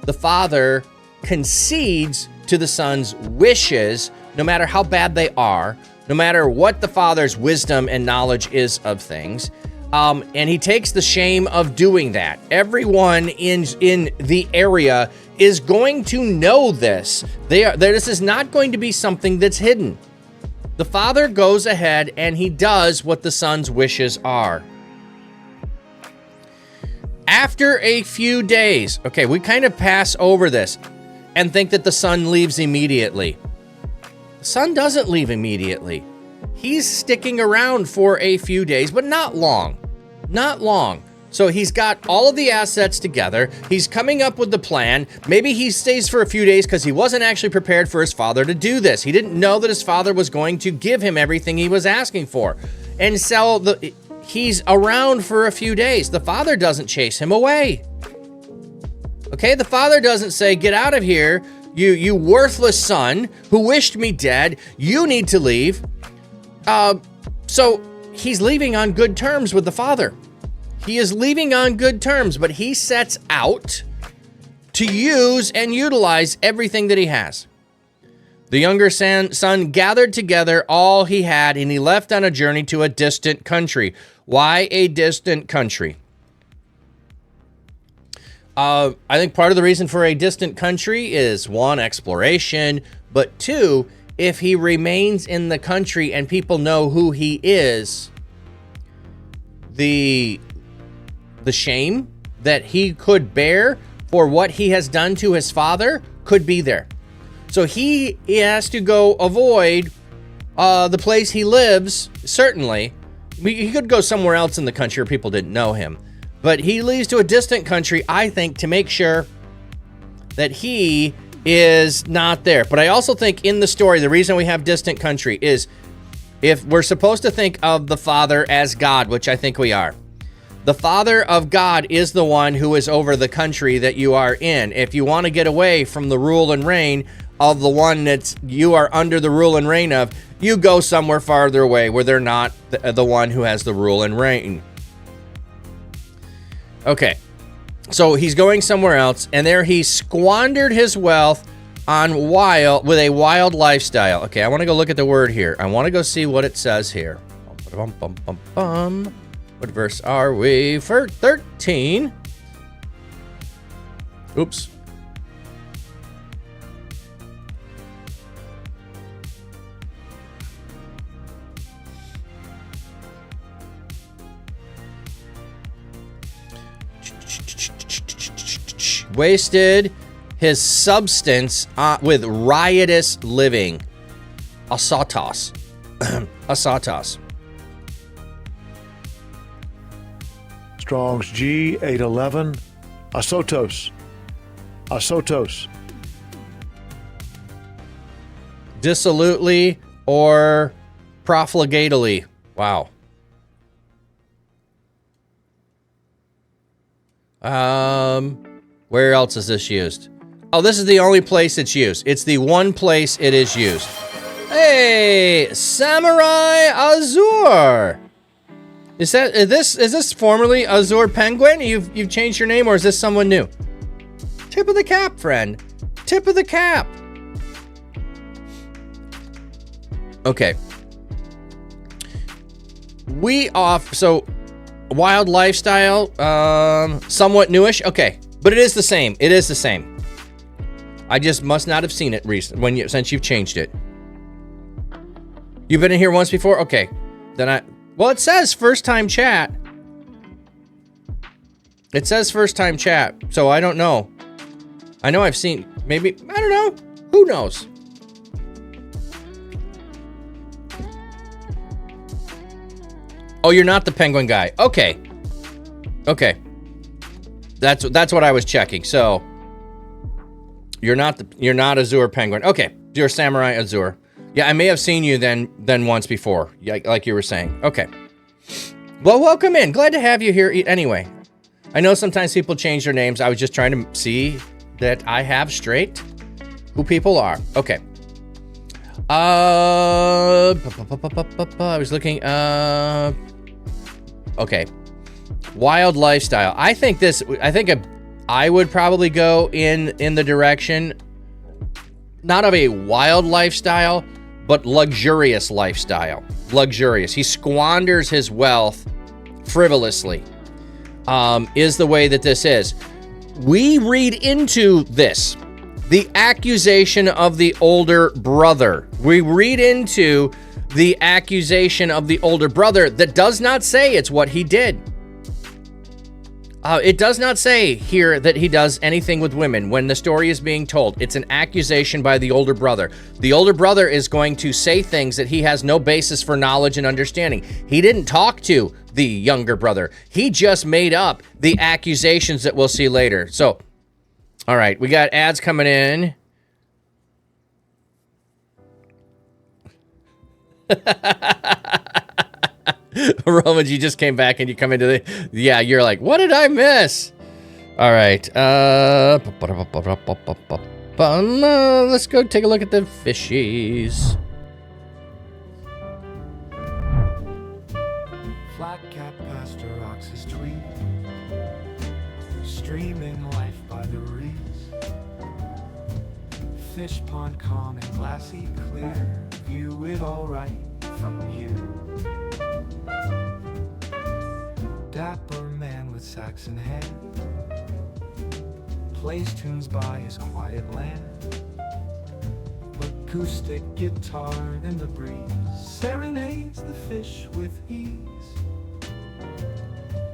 the father concedes to the son's wishes, no matter how bad they are, no matter what the father's wisdom and knowledge is of things. And he takes the shame of doing that. Everyone in the area is going to know this. This is not going to be something that's hidden. The father goes ahead and he does what the son's wishes are. After a few days, okay, we kind of pass over this and think that the son leaves immediately. The son doesn't leave immediately. He's sticking around for a few days, but not long. Not long. So he's got all of the assets together. He's coming up with the plan. Maybe he stays for a few days because he wasn't actually prepared for his father to do this. He didn't know that his father was going to give him everything he was asking for. And so he's around for a few days. The father doesn't chase him away. Okay, the father doesn't say, get out of here, you worthless son who wished me dead. You need to leave. So he's leaving on good terms with the father. He is leaving on good terms, but he sets out to use and utilize everything that he has. The younger son gathered together all he had, and he left on a journey to a distant country. Why a distant country? I think part of the reason for a distant country is 1, exploration, but 2, if he remains in the country and people know who he is, the shame that he could bear for what he has done to his father could be there. So he has to go avoid the place he lives, certainly. He could go somewhere else in the country where people didn't know him. But he leaves to a distant country, I think, to make sure that he is not there. But I also think in the story, the reason we have distant country is if we're supposed to think of the Father as God, which I think we are. The Father of God is the one who is over the country that you are in. If you want to get away from the rule and reign of the one that you are under the rule and reign of, you go somewhere farther away where they're not the one who has the rule and reign. Okay, so he's going somewhere else, and there he squandered his wealth with a wild lifestyle. Okay, I want to go look at the word here. I want to go see what it says here. What verse are we? For 13. Oops. Wasted his substance with riotous living. Asatos. Asatos. Strong's G 811. Asotos. Asotos. dissolutely or profligately. Wow. Where else is this used? Oh, this is the only place it's used. It's the one place it is used. Hey, Samurai Azur. Is this formerly Azur Penguin? You've changed your name, or is this someone new? Tip of the cap, friend. Tip of the cap. Okay. So Wild Lifestyle, somewhat newish. Okay, but it is the same. It is the same. I just must not have seen it since you've changed it. You've been in here once before? Okay. Well, it says first time chat. It says first time chat, so I don't know. I know I've seen, maybe, I don't know. Who knows? Oh, you're not the penguin guy. Okay. Okay. That's what I was checking. So you're not Azur Penguin. Okay. You're Samurai Azur. Yeah, I may have seen you then once before, like you were saying. Okay. Well, welcome in. Glad to have you here anyway. I know sometimes people change their names. I was just trying to see that I have straight who people are. Okay. I was looking okay. Wild Lifestyle. I think I would probably go in the direction not of a wild lifestyle, but luxurious lifestyle. Luxurious. He squanders his wealth frivolously. Is the way that this is. We read into this the accusation of the older brother. We read into the accusation of the older brother that does not say it's what he did. It does not say here that he does anything with women when the story is being told. It's an accusation by the older brother. The older brother is going to say things that he has no basis for knowledge and understanding. He didn't talk to the younger brother. He just made up the accusations that we'll see later. So, all right, we got ads coming in. Roman, you just came back and you come into the... Yeah, you're like, what did I miss? All right. Let's go take a look at the fishies. Flat cap pastor rocks his tweet, streaming life by the reeds. Fish pond calm and glassy clear, view it all right from here. Dapper man with Saxon head plays tunes by his quiet land. Acoustic guitar in the breeze serenades the fish with ease.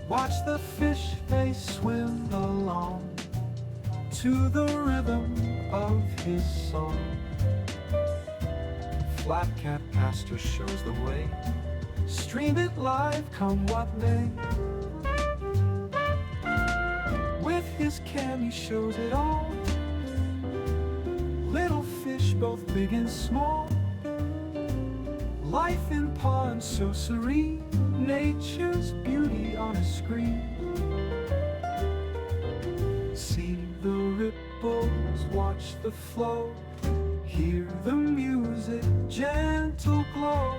Watch the fish, they swim along to the rhythm of his song. Flat cap pastor shows the way, stream it live come what may. With his cam he shows it all, little fish both big and small. Life in pond so serene, nature's beauty on a screen. See the ripples, watch the flow, hear the music, gentle glow.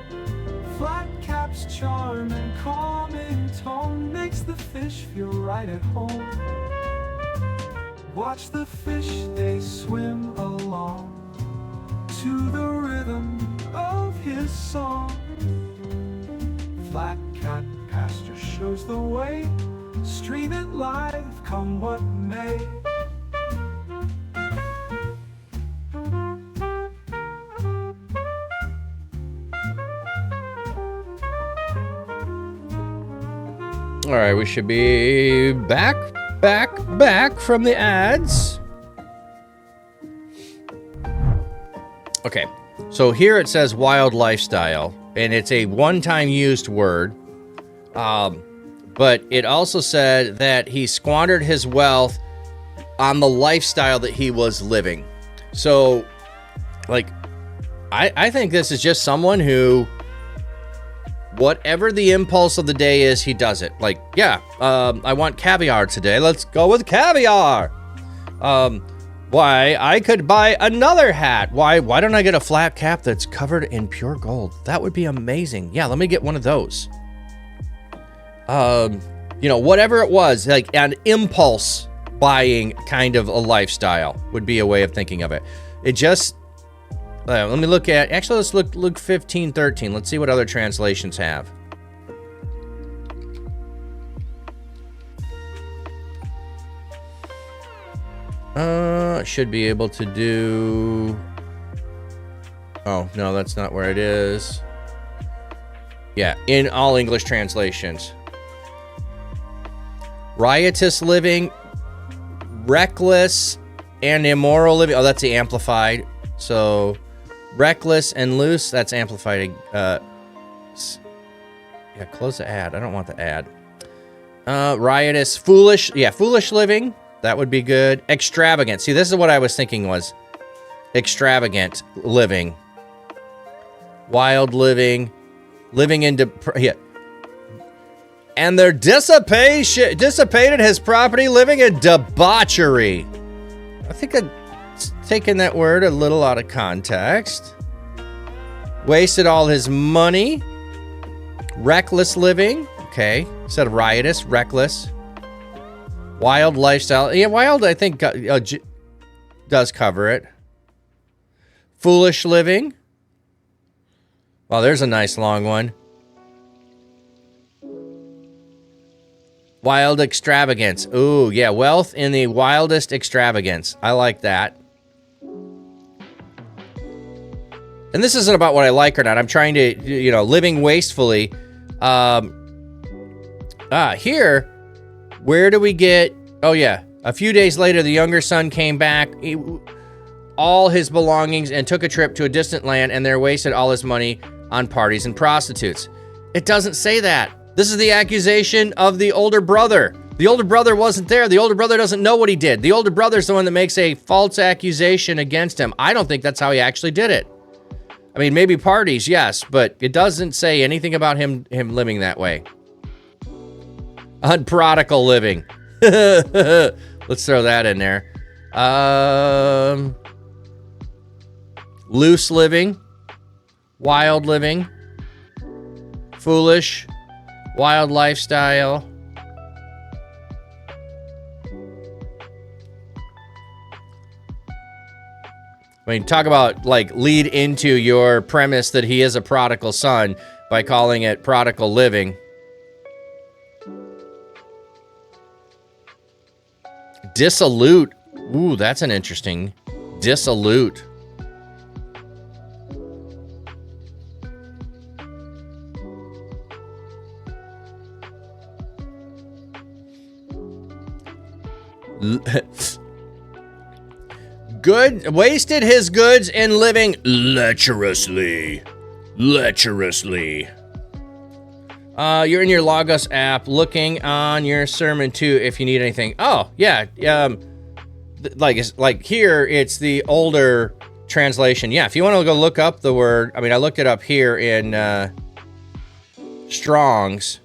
Flat cap's charm and calming tone makes the fish feel right at home. Watch the fish, they swim along to the rhythm of his song. Flat cap pastor shows the way, stream it live come what may. All right, we should be back from the ads. Okay, so here it says wild lifestyle, and it's a one-time used word. But it also said that he squandered his wealth on the lifestyle that he was living. So, like, I think this is just someone who, whatever the impulse of the day is, he does it. Like, yeah, I want caviar today. Let's go with caviar. Why, I could buy another hat. Why don't I get a flat cap that's covered in pure gold? That would be amazing. Yeah, let me get one of those. You know, whatever it was, like an impulse buying kind of a lifestyle would be a way of thinking of it. It just, let me look at, actually, let's look 1513. Let's see what other translations have. Should be able to do, oh, no, that's not where it is. Yeah, in all English translations. Riotous living, reckless, and immoral living. Oh, that's the amplified. So, reckless and loose, that's amplified. Yeah, close the ad. I don't want the ad. Riotous, foolish. Yeah, foolish living. That would be good. Extravagant. See, this is what I was thinking was extravagant living. Wild living. Living in... Yeah. And they're dissipated his property, living in debauchery. I think I'm taking that word a little out of context. Wasted all his money. Reckless living. Okay. Instead of riotous, reckless. Wild lifestyle. Yeah, wild, I think, does cover it. Foolish living. Wow, there's a nice long one. Wild extravagance. Ooh, yeah, wealth in the wildest extravagance. I like that. And this isn't about what I like or not. I'm trying to, you know, living wastefully. Here, where do we get... Oh, yeah. A few days later, the younger son came back, all his belongings, and took a trip to a distant land, and there wasted all his money on parties and prostitutes. It doesn't say that. This is the accusation of the older brother. The older brother wasn't there. The older brother doesn't know what he did. The older brother's the one that makes a false accusation against him. I don't think that's how he actually did it. I mean, maybe parties, yes, but it doesn't say anything about him living that way. Unprodigal living. Let's throw that in there. Loose living. Wild living. Foolish. Wild lifestyle. I mean, talk about, like, lead into your premise that he is a prodigal son by calling it prodigal living. Dissolute. Ooh, that's an interesting. Dissolute. Good, wasted his goods in living lecherously. Lecherously. You're in your Logos app looking on your sermon too if you need anything. Oh, yeah. Like here, it's the older translation. Yeah, if you want to go look up the word, I mean, I looked it up here in Strong's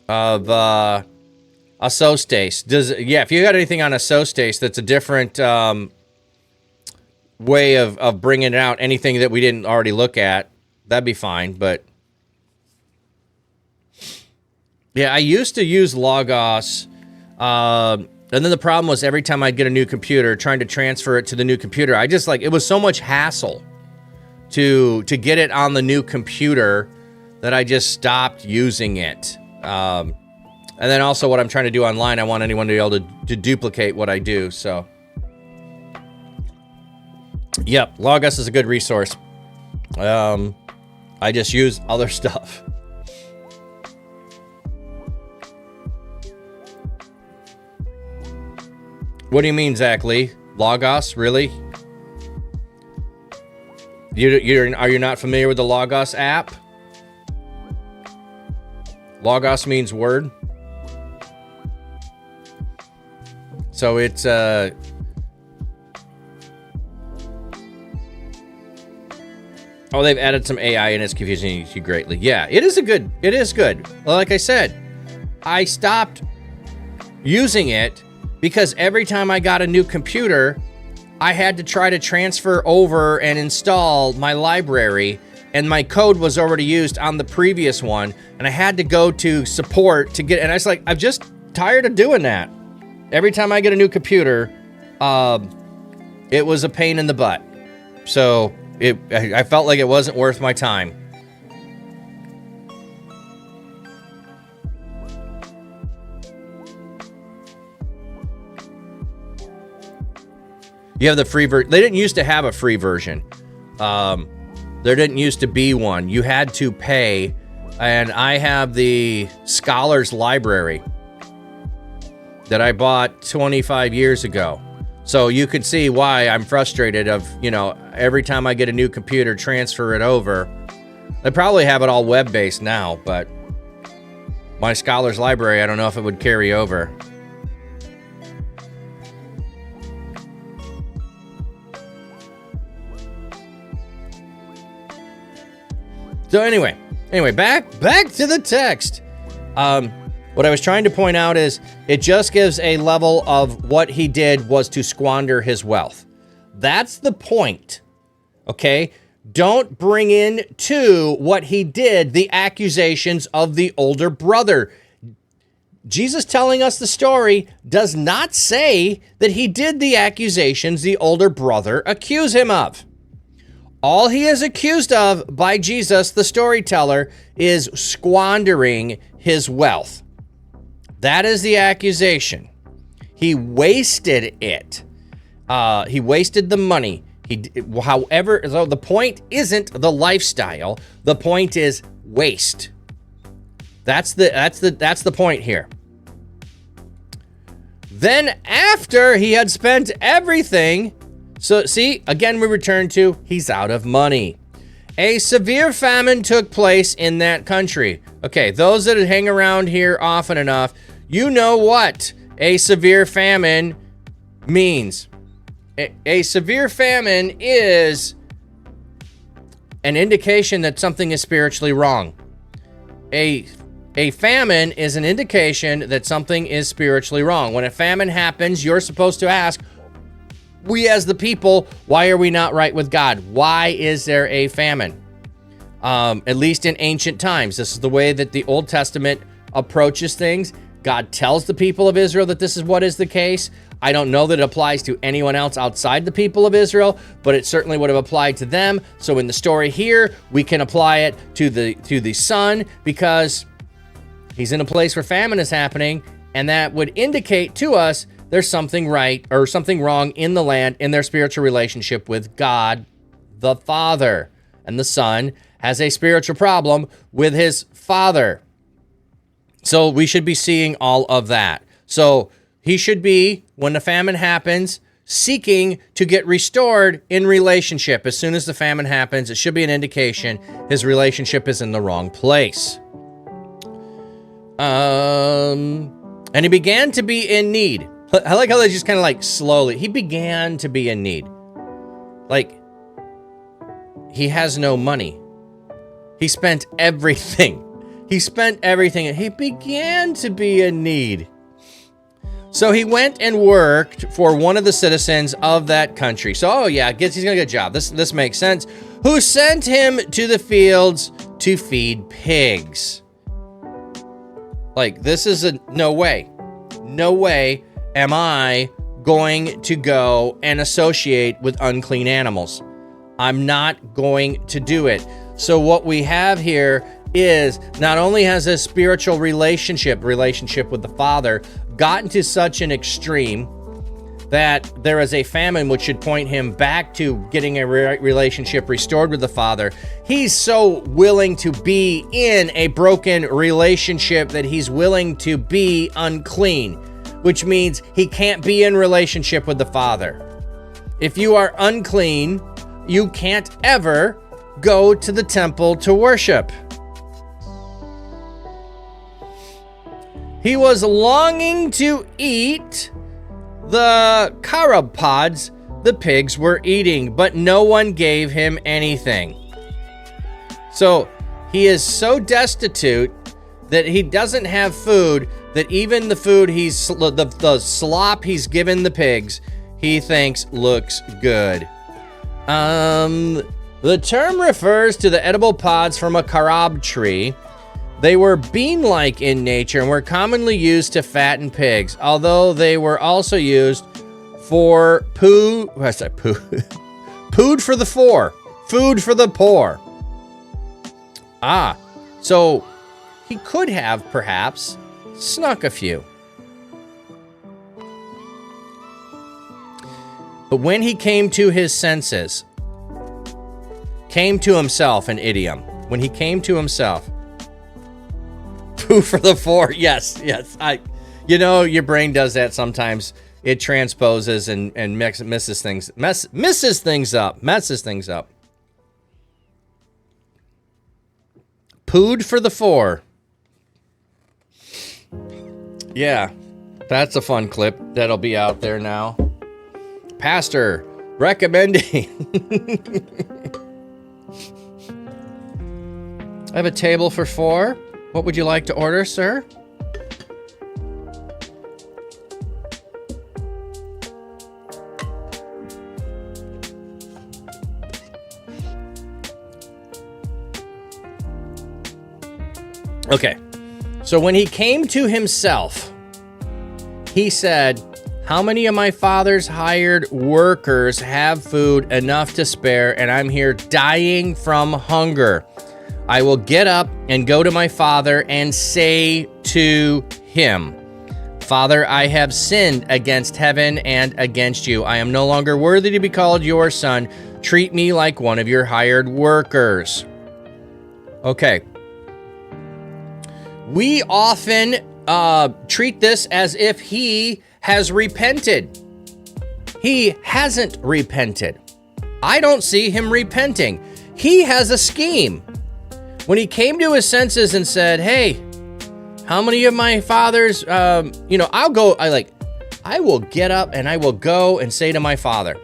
of asostes. If you got anything on asostes that's a different way of bringing out anything that we didn't already look at, that'd be fine, but yeah, I used to use Logos, and then the problem was every time I'd get a new computer, trying to transfer it to the new computer, I just, like, it was so much hassle to get it on the new computer that I just stopped using it. And then also what I'm trying to do online, I want anyone to be able to duplicate what I do, so. Yep, Logos is a good resource. I just use other stuff. What do you mean, Zach Lee? Logos, really? Are you not familiar with the Logos app? Logos means word. So it's Oh, they've added some AI and it's confusing you greatly. Yeah, it is good. Well, like I said, I stopped using it because every time I got a new computer, I had to try to transfer over and install my library, and my code was already used on the previous one, and I had to go to support to get, and I was like, I'm just tired of doing that. Every time I get a new computer, it was a pain in the butt. So I felt like it wasn't worth my time. You have the free version. They didn't used to have a free version. There didn't used to be one. You had to pay. And I have the Scholars Library that I bought 25 years ago. So you could see why I'm frustrated of, every time I get a new computer, transfer it over. They probably have it all web-based now, but my Scholars Library, I don't know if it would carry over. So anyway, back to the text. What I was trying to point out is it just gives a level of what he did was to squander his wealth. That's the point. Okay? Don't bring in to what he did the accusations of the older brother. Jesus telling us the story does not say that he did the accusations the older brother accused him of. All he is accused of by Jesus, the storyteller, is squandering his wealth. That is the accusation. He wasted it. He wasted the money. However, so the point isn't the lifestyle. The point is waste. That's the point here. Then after he had spent everything, so see, again we return to he's out of money. A severe famine took place in that country. Okay, those that hang around here often enough, you know what a severe famine means. A severe famine is an indication that something is spiritually wrong. A famine is an indication that something is spiritually wrong. When a famine happens, you're supposed to ask, we as the people, why are we not right with God? Why is there a famine? At least in ancient times, this is the way that the Old Testament approaches things. God tells the people of Israel that this is what is the case. I don't know that it applies to anyone else outside the people of Israel, but it certainly would have applied to them. So in the story here, we can apply it to the son because he's in a place where famine is happening, and that would indicate to us there's something right or something wrong in the land in their spiritual relationship with God the Father. And the son has a spiritual problem with his father. So we should be seeing all of that. So he should be, when the famine happens, seeking to get restored in relationship. As soon as the famine happens, it should be an indication his relationship is in the wrong place. And he began to be in need. I like how they just kind of like slowly. He began to be in need. Like, he has no money. He spent everything. And he began to be in need. So he went and worked for one of the citizens of that country. So, oh yeah, he's gonna get a job. This makes sense. Who sent him to the fields to feed pigs. Like, this is no way am I going to go and associate with unclean animals. I'm not going to do it. So what we have here is not only has a spiritual relationship with the Father gotten to such an extreme that there is a famine which should point him back to getting a relationship restored with the Father. He's so willing to be in a broken relationship that he's willing to be unclean, which means he can't be in relationship with the Father. If you are unclean, you can't ever go to the temple to worship. He was longing to eat the carob pods the pigs were eating, but no one gave him anything. So he is so destitute that he doesn't have food, that even the food the slop he's given the pigs, he thinks looks good. The term refers to the edible pods from a carob tree. They were bean-like in nature and were commonly used to fatten pigs, although they were also used for food for the poor. So he could have perhaps snuck a few. But when he came to his senses, came to himself, an idiom. When he came to himself, poo for the four. Yes. Your brain does that sometimes. It transposes and messes things up. Pooed for the four. Yeah, that's a fun clip that'll be out there now. Pastor recommending. I have a table for 4. What would you like to order, sir? Okay, so when he came to himself, he said, how many of my father's hired workers have food enough to spare, and I'm here dying from hunger? I will get up and go to my father and say to him, Father, I have sinned against heaven and against you. I am no longer worthy to be called your son. Treat me like one of your hired workers. Okay. We often treat this as if he has repented. He hasn't repented. I don't see him repenting. He has a scheme. When he came to his senses and said, hey, how many of my fathers, I will get up and I will go and say to my father,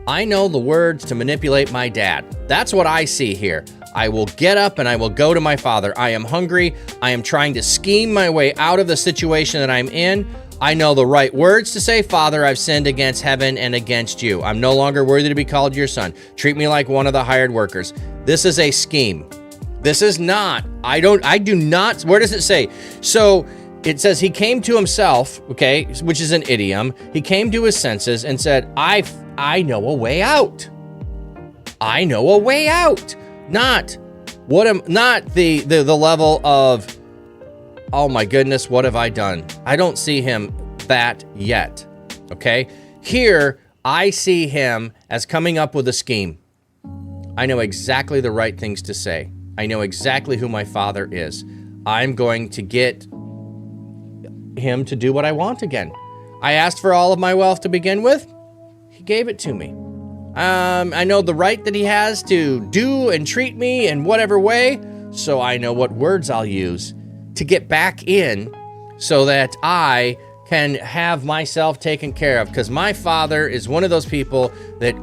I know the words to manipulate my dad. That's what I see here. I will get up and I will go to my father. I am hungry. I am trying to scheme my way out of the situation that I'm in. I know the right words to say. Father, I've sinned against heaven and against you. I'm no longer worthy to be called your son. Treat me like one of the hired workers. This is a scheme. This is not, I do not, where does it say? So it says he came to himself, okay, which is an idiom. He came to his senses and said, I know a way out. I know a way out. Not the level of, oh my goodness, what have I done? I don't see him that yet, okay? Here, I see him as coming up with a scheme. I know exactly the right things to say. I know exactly who my father is. I'm going to get him to do what I want again. I asked for all of my wealth to begin with. He gave it to me. I know the right that he has to do and treat me in whatever way, so I know what words I'll use to get back in so that I can have myself taken care of, because my father is one of those people that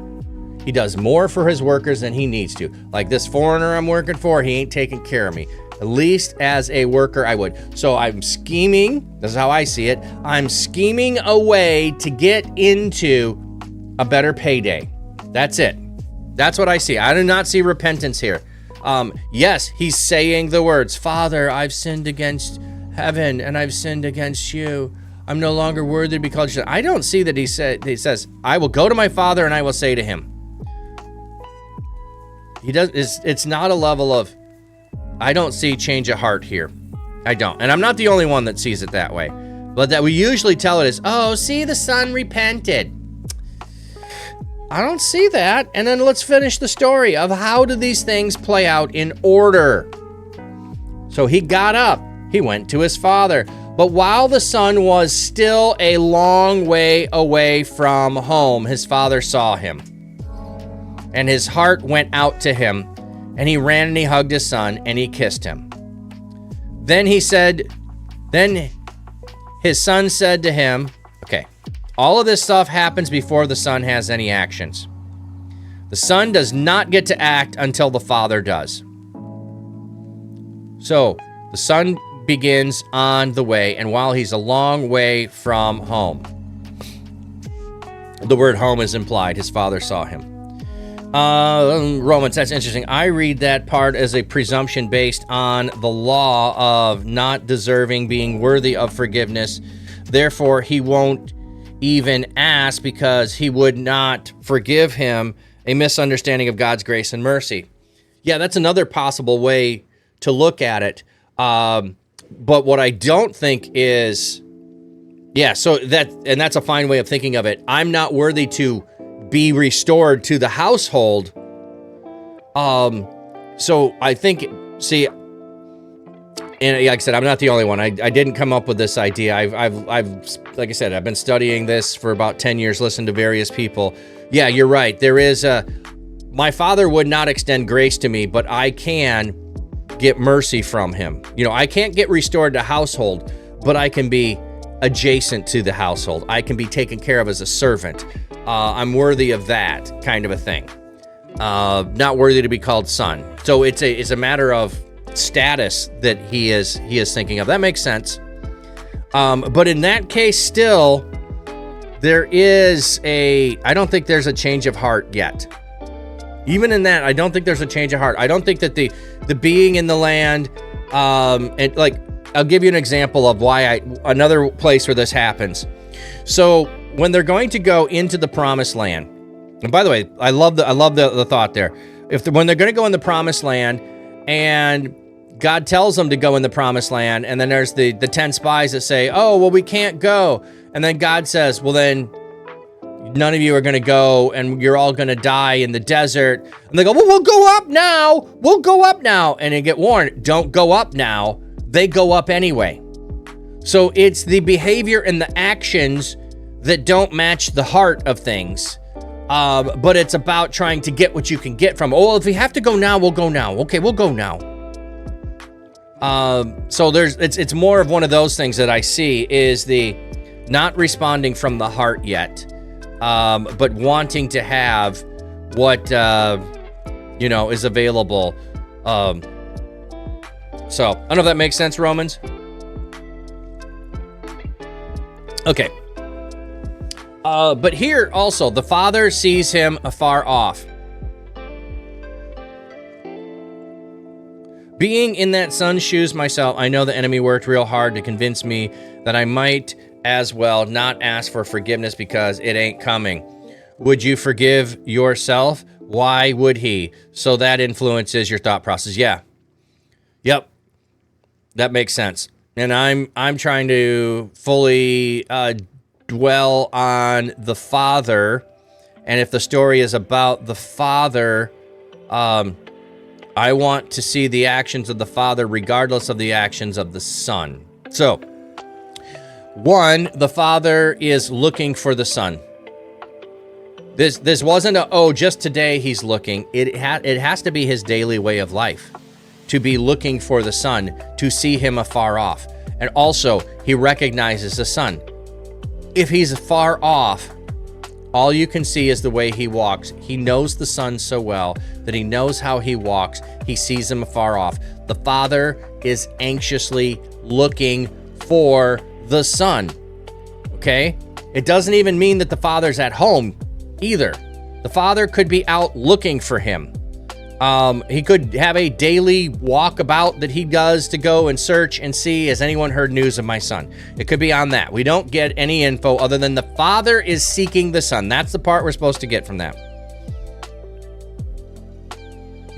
he does more for his workers than he needs to. Like this foreigner I'm working for, he ain't taking care of me. At least as a worker, I would. So I'm scheming. This is how I see it. I'm scheming a way to get into a better payday. That's it. That's what I see. I do not see repentance here. Yes, he's saying the words, Father, I've sinned against heaven and I've sinned against you. I'm no longer worthy to be called your son. I don't see that he says, I will go to my father and I will say to him. It's not a level of, I don't see change of heart here. I don't. And I'm not the only one that sees it that way. But that we usually tell it is, oh, see, the son repented. I don't see that. And then let's finish the story of how do these things play out in order. So he got up. He went to his father. But while the son was still a long way away from home, his father saw him. And his heart went out to him. And he ran and he hugged his son and he kissed him. Then his son said to him, okay, all of this stuff happens before the son has any actions. The son does not get to act until the father does. So the son begins on the way, and while he's a long way from home, the word home is implied. His father saw him. Romans, that's interesting. I read that part as a presumption based on the law of not deserving, being worthy of forgiveness. Therefore, he won't even ask because he would not forgive him. A misunderstanding of God's grace and mercy. Yeah, that's another possible way to look at it. But what I don't think is, so that's a fine way of thinking of it. I'm not worthy to be restored to the household. So I think, see, and like I said, I'm not the only one. I didn't come up with this idea. I've like I said, I've been studying this for about 10 years, listened to various people. Yeah, you're right. There is my father would not extend grace to me, but I can get mercy from him. You know, I can't get restored to household, but I can be adjacent to the household. I can be taken care of as a servant. I'm worthy of that kind of a thing. Not worthy to be called son. So it's a matter of status that he is thinking of. That makes sense. But in that case, still, there is I don't think there's a change of heart yet. Even in that, I don't think there's a change of heart. I don't think that the being in the land, and like, I'll give you an example of another place where this happens. So when they're going to go into the promised land, and by the way, I love the thought there. When they're going to go in the promised land, and God tells them to go in the promised land, and then there's the 10 spies that say, oh, well, we can't go. And then God says, well, then none of you are going to go, and you're all going to die in the desert. And they go, well, we'll go up now. We'll go up now. And they get warned, don't go up now. They go up anyway. So it's the behavior and the actions that don't match the heart of things. But it's about trying to get what you can get from, if we have to go now, we'll go now. Okay, we'll go now. So it's more of one of those things that I see is the not responding from the heart yet, but wanting to have what, is available. So I don't know if that makes sense, Romans. Okay. But here also, the father sees him afar off. Being in that son's shoes myself, I know the enemy worked real hard to convince me that I might as well not ask for forgiveness because it ain't coming. Would you forgive yourself? Why would he? So that influences your thought process. Yeah. Yep. That makes sense. And I'm trying to fully dwell on the father, and if the story is about the father, I want to see the actions of the father regardless of the actions of the son. So, one, the father is looking for the son. This wasn't just today he's looking. It has to be his daily way of life to be looking for the son, to see him afar off. And also, he recognizes the son. If he's far off, all you can see is the way he walks. He knows the son so well that he knows how he walks. He sees him afar off. The father is anxiously looking for the son. Okay? It doesn't even mean that the father's at home either. The father could be out looking for him. He could have a daily walkabout that he does to go and search and see, has anyone heard news of my son? It could be on that. We don't get any info other than the father is seeking the son. That's the part we're supposed to get from that.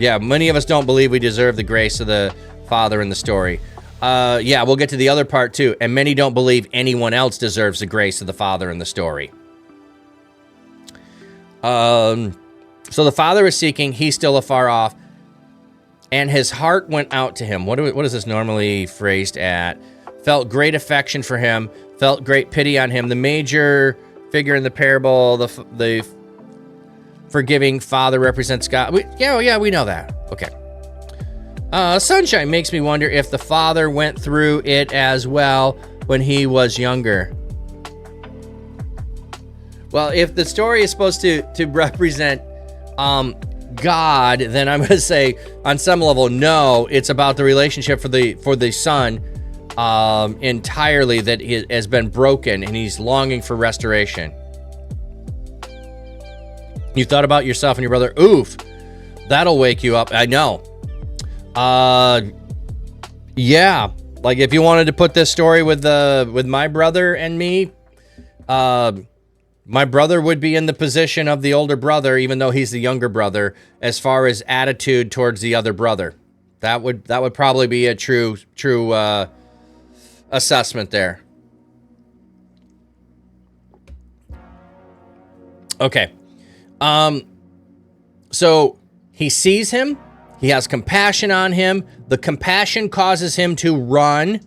Yeah, many of us don't believe we deserve the grace of the father in the story. Yeah, we'll get to the other part too. And many don't believe anyone else deserves the grace of the father in the story. So the father is seeking, he's still afar off, and his heart went out to him. What is this normally phrased at? Felt great affection for him, felt great pity on him. The major figure in the parable, the forgiving father represents God. We know that. Okay. Sunshine makes me wonder if the father went through it as well when he was younger. Well, if the story is supposed to represent God, then I'm going to say on some level, no, it's about the relationship for the son entirely that has been broken, and he's longing for restoration. You thought about yourself and your brother. Oof, that'll wake you up. I know. Yeah, like if you wanted to put this story with my brother and me, my brother would be in the position of the older brother, even though he's the younger brother, as far as attitude towards the other brother. That would probably be a true assessment there. Okay. So he sees him. He has compassion on him. The compassion causes him to run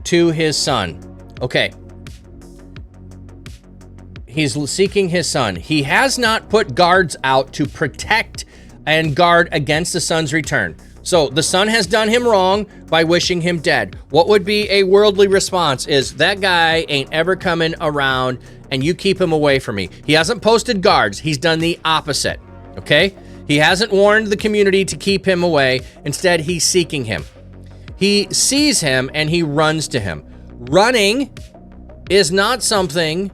to his son. Okay. He's seeking his son. He has not put guards out to protect and guard against the son's return. So the son has done him wrong by wishing him dead. What would be a worldly response is, that guy ain't ever coming around and you keep him away from me. He hasn't posted guards. He's done the opposite. Okay? He hasn't warned the community to keep him away. Instead, he's seeking him. He sees him and he runs to him. Running is not something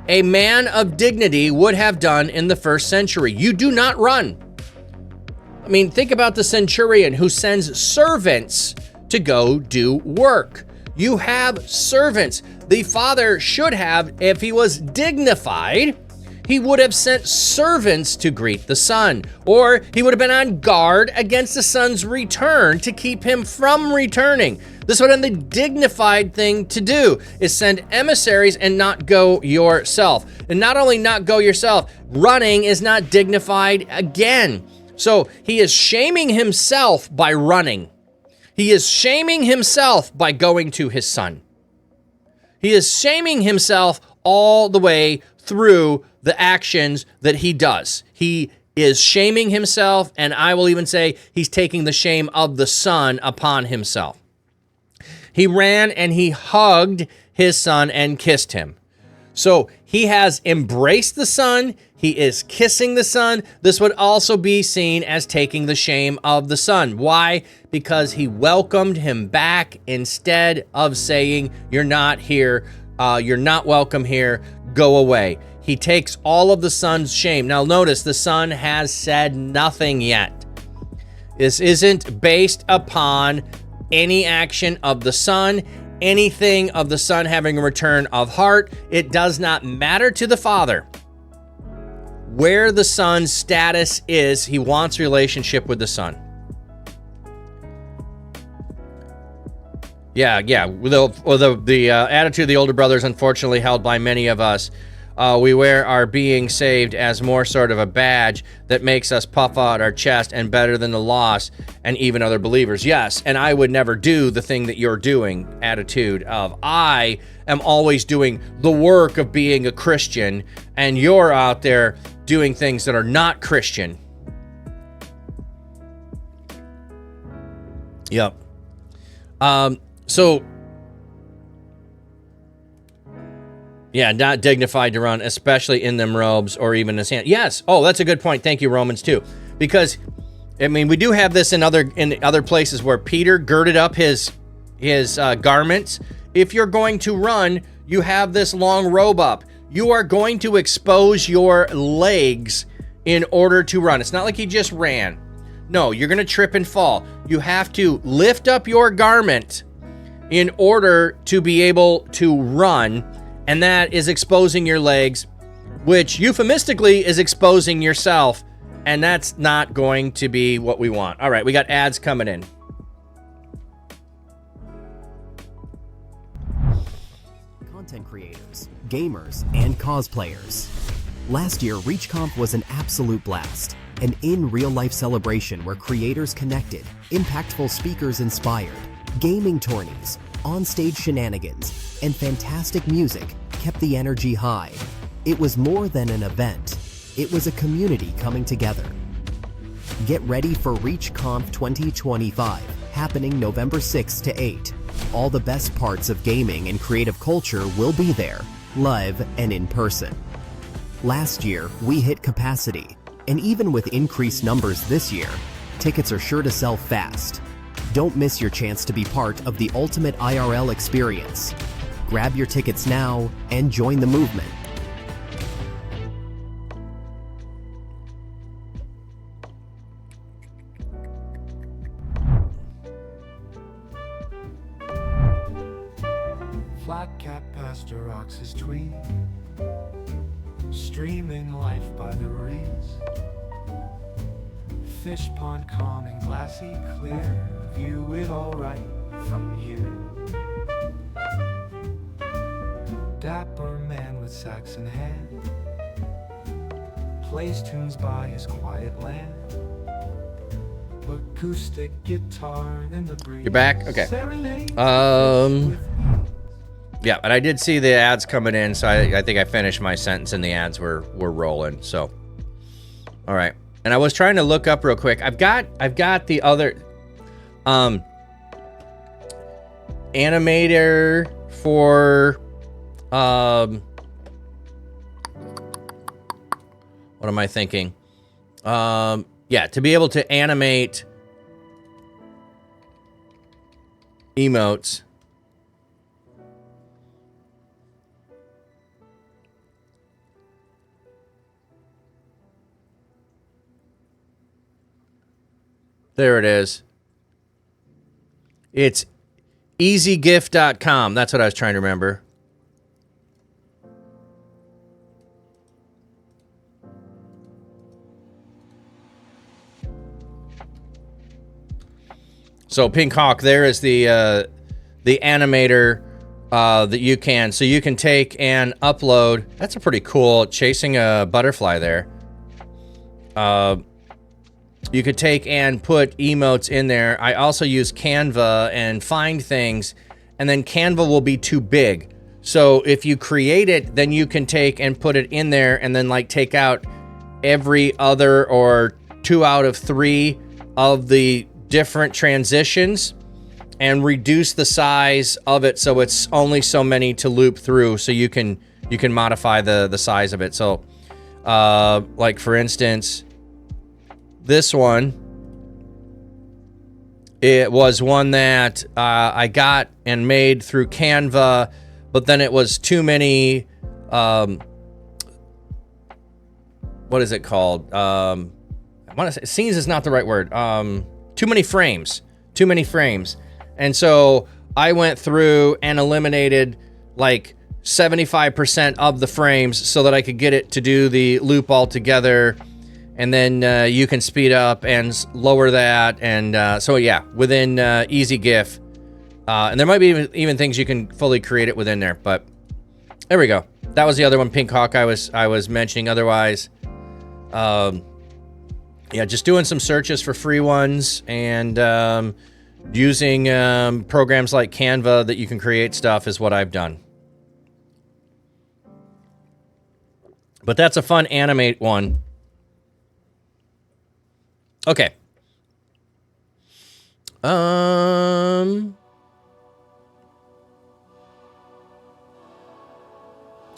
a man of dignity would have done in the first century. You do not run. I mean, think about the centurion who sends servants to go do work. You have servants. The father should have, if he was dignified, he would have sent servants to greet the son, or he would have been on guard against the son's return to keep him from returning. This would have been the dignified thing to do, is send emissaries and not go yourself. And not only not go yourself, running is not dignified again. So he is shaming himself by running. He is shaming himself by going to his son. He is shaming himself all the way through the actions that he does. He is shaming himself, and I will even say he's taking the shame of the son upon himself. He ran and he hugged his son and kissed him. So he has embraced the son. He is kissing the son. This would also be seen as taking the shame of the son. Why? Because he welcomed him back instead of saying, you're not here. You're not welcome here. Go away. He takes all of the son's shame. Now notice the son has said nothing yet. This isn't based upon any action of the son, anything of the son having a return of heart. It does not matter to the father where the son's status is. He wants relationship with the son. Yeah. The attitude of the older brother is unfortunately held by many of us. We wear our being saved as more sort of a badge that makes us puff out our chest and better than the lost and even other believers. Yes, and I would never do the thing that you're doing attitude of. I am always doing the work of being a Christian, and you're out there doing things that are not Christian. Yep. Yeah, not dignified to run, especially in them robes or even his hand. Yes. Oh, that's a good point. Thank you, Romans 2. Because, I mean, we do have this in other places where Peter girded up his garments. If you're going to run, you have this long robe up. You are going to expose your legs in order to run. It's not like he just ran. No, you're going to trip and fall. You have to lift up your garment in order to be able to run. And that is exposing your legs, which euphemistically is exposing yourself. And that's not going to be what we want. All right, we got ads coming in. Content creators, gamers, and cosplayers. Last year, ReachConf was an absolute blast. An in-real-life celebration where creators connected, impactful speakers inspired, gaming tourneys, on-stage shenanigans, and fantastic music kept the energy high. It was more than an event. It was a community coming together. Get ready for ReachConf 2025, happening November 6 to 8. All the best parts of gaming and creative culture will be there, live and in person. Last year, we hit capacity. And even with increased numbers this year, tickets are sure to sell fast. Don't miss your chance to be part of the ultimate IRL experience. Grab your tickets now and join the movement. Flat cat pasture rocks his tween, streaming life by the reeds. Fish pond calm and glassy clear, view it all right from here. Dapper man with sax in hand, plays tunes by his quiet land. Acoustic guitar in the breeze. You're back? Okay. Yeah, but I did see the ads coming in, so I think I finished my sentence and the ads were rolling. So, all right. And I was trying to look up real quick. I've got the other animator for what am I thinking? Yeah, to be able to animate emotes. There it is. It's easygift.com. That's what I was trying to remember. So Pink Hawk, there is the animator that you can. So you can take and upload. That's a pretty cool chasing a butterfly there. You could take and put emotes in there. I also use Canva and find things, and then Canva will be too big. So if you create it, then you can take and put it in there and then like take out every other or 2 out of 3 of the different transitions and reduce the size of it so it's only so many to loop through, so you can modify the size of it. So like for instance, this one, it was one that I got and made through Canva, but then it was too many, what is it called? I want to say, scenes is not the right word. Too many frames. And so I went through and eliminated like 75% of the frames so that I could get it to do the loop all together. And then you can speed up and lower that. And so, yeah, within EasyGIF. And there might be even things you can fully create it within there. But there we go. That was the other one, Pink Hawk, I was mentioning. Otherwise, yeah, just doing some searches for free ones and using programs like Canva that you can create stuff is what I've done. But that's a fun animate one. Okay.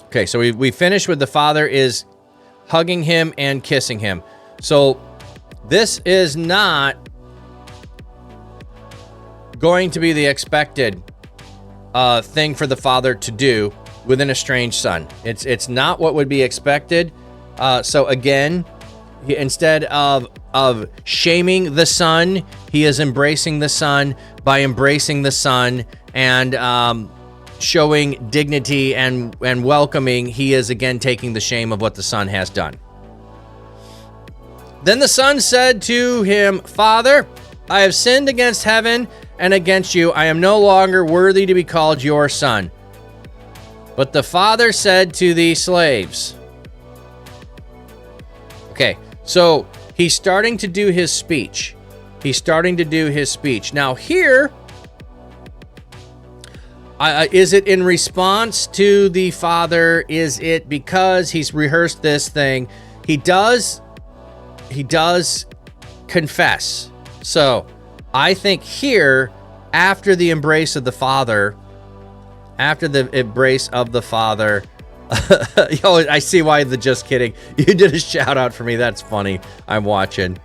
Okay, so we finished with the father is hugging him and kissing him. So this is not going to be the expected thing for the father to do with an estranged son. It's not what would be expected. So again, instead of shaming the son, he is embracing the son by embracing the son and showing dignity and welcoming. He is again taking the shame of what the son has done. Then the son said to him, "Father, I have sinned against heaven and against you. I am no longer worthy to be called your son." But the father said to the slaves, okay, so he's starting to do his speech. Now here, is it in response to the father? Is it because he's rehearsed this thing? He does confess. So I think here, after the embrace of the father, Oh, I see why the just kidding. You did a shout out for me. That's funny. I'm watching.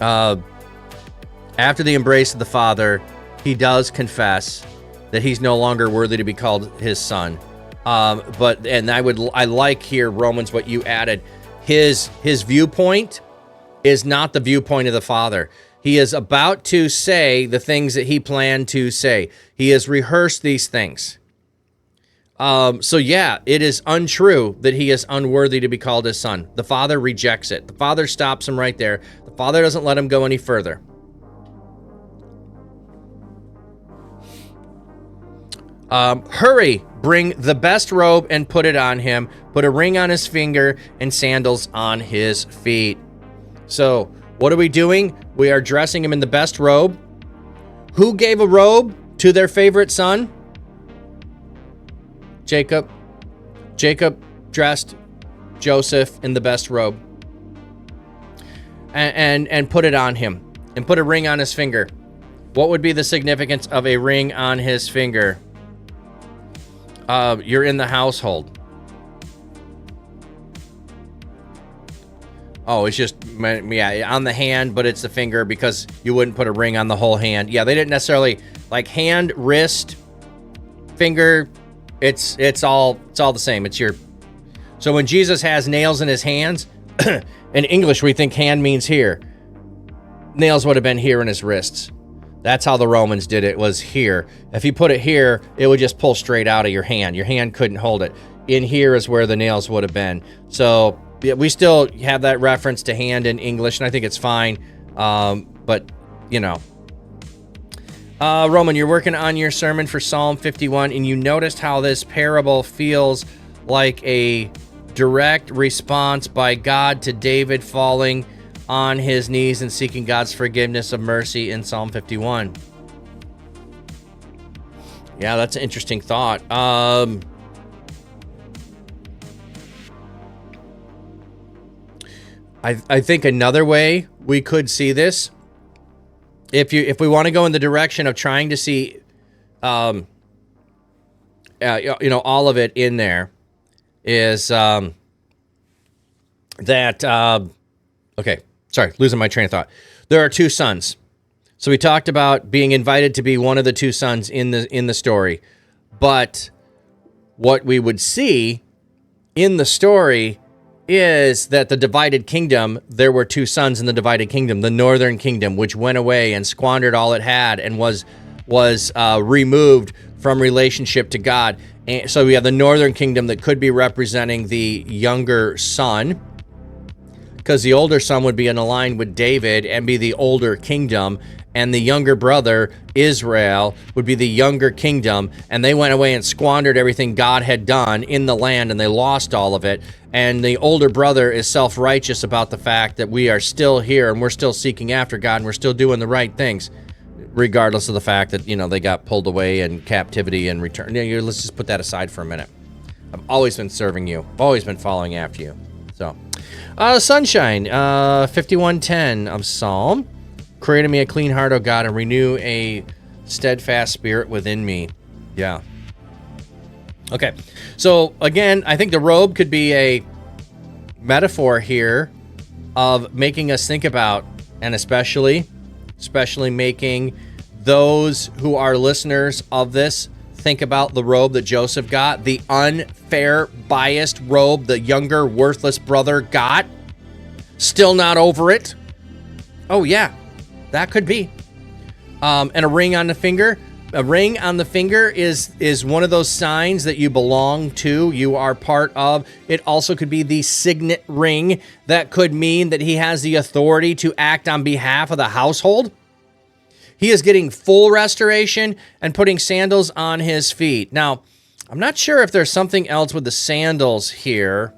After the embrace of the Father, he does confess that he's no longer worthy to be called his son. I like here, Romans, what you added. His viewpoint is not the viewpoint of the Father. He is about to say the things that he planned to say. He has rehearsed these things. So yeah, it is untrue that he is unworthy to be called his son. The Father rejects it. The Father stops him right there. The Father doesn't let him go any further. Hurry, bring the best robe and put it on him. Put a ring on his finger and sandals on his feet. So, what are we doing? We are dressing him in the best robe. Who gave a robe to their favorite son? Jacob. Jacob dressed Joseph in the best robe. And put it on him. And put a ring on his finger. What would be the significance of a ring on his finger? You're in the household. Oh, it's just, yeah, on the hand, but it's the finger because you wouldn't put a ring on the whole hand. Yeah, they didn't necessarily, like hand, wrist, finger, it's all the same. It's your, so when Jesus has nails in his hands, in English we think hand means here. Nails would have been here in his wrists. That's how the Romans did it, was here. If you put it here, it would just pull straight out of your hand. Your hand couldn't hold it. In here is where the nails would have been. So yeah, we still have that reference to hand in English, and I think it's fine. But, you know. Roman, you're working on your sermon for Psalm 51, and you noticed how this parable feels like a direct response by God to David falling on his knees and seeking God's forgiveness of mercy in Psalm 51. Yeah, that's an interesting thought. I think another way we could see this, if we want to go in the direction of trying to see, all of it in there, is that. Okay. Sorry, losing my train of thought. There are two sons. So we talked about being invited to be one of the two sons in the story. But what we would see in the story is that the divided kingdom, there were two sons in the divided kingdom. The northern kingdom, which went away and squandered all it had and was removed from relationship to God. And so we have the northern kingdom that could be representing the younger son, because the older son would be in line with David and be the older kingdom, and the younger brother, Israel, would be the younger kingdom, and they went away and squandered everything God had done in the land, and they lost all of it. And the older brother is self-righteous about the fact that we are still here, and we're still seeking after God, and we're still doing the right things, regardless of the fact that, they got pulled away in captivity and returned. Let's just put that aside for a minute. I've always been serving you. I've always been following after you. So, Sunshine, 51:10 of Psalm. Create in me a clean heart, O God, and renew a steadfast spirit within me. Yeah. Okay. So, again, I think the robe could be a metaphor here of making us think about, and especially making those who are listeners of this think about the robe that Joseph got, the unfair, biased robe the younger, worthless brother got. Still not over it. Oh, yeah, that could be. And a ring on the finger. A ring on the finger is one of those signs that you belong to, you are part of. It also could be the signet ring. That could mean that he has the authority to act on behalf of the household. He is getting full restoration and putting sandals on his feet. Now, I'm not sure if there's something else with the sandals here,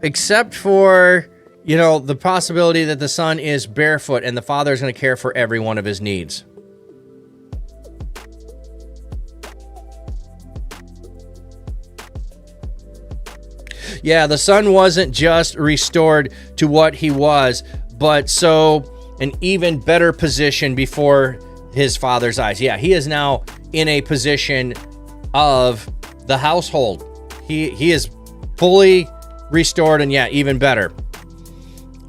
except for, the possibility that the son is barefoot and the father is going to care for every one of his needs. Yeah, the son wasn't just restored to what he was, but so an even better position before his father's eyes. Yeah, he is now in a position of the household. He is fully restored, and yeah, even better.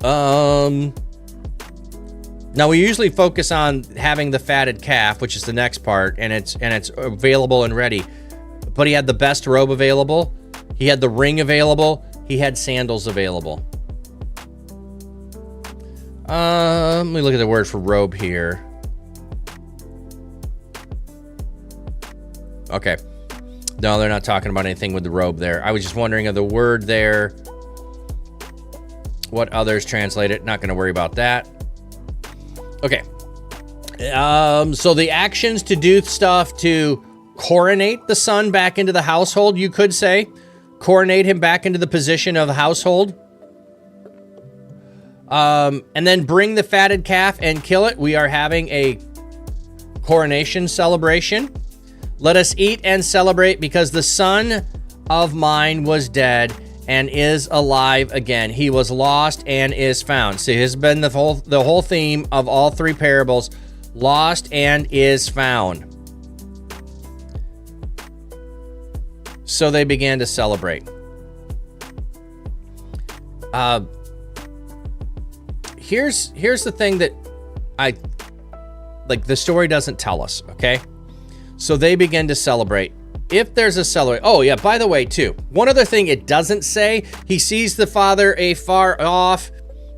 Now we usually focus on having the fatted calf, which is the next part, and it's available and ready. But he had the best robe available. He had the ring available. He had sandals available. Let me look at the word for robe here. Okay. No, they're not talking about anything with the robe there. I was just wondering of the word there. What others translate it. Not going to worry about that. Okay. So the actions to do stuff to coronate the son back into the household, you could say. Coronate him back into the position of the household. And then bring the fatted calf and kill it. We are having a coronation celebration. Let us eat and celebrate because the son of mine was dead and is alive again. He was lost and is found. See, this has been the whole theme of all three parables. Lost and is found. So they began to celebrate. Here's the thing that the story doesn't tell us, okay? So they begin to celebrate. If there's a celebration, oh yeah, by the way, too, one other thing it doesn't say, he sees the father afar off,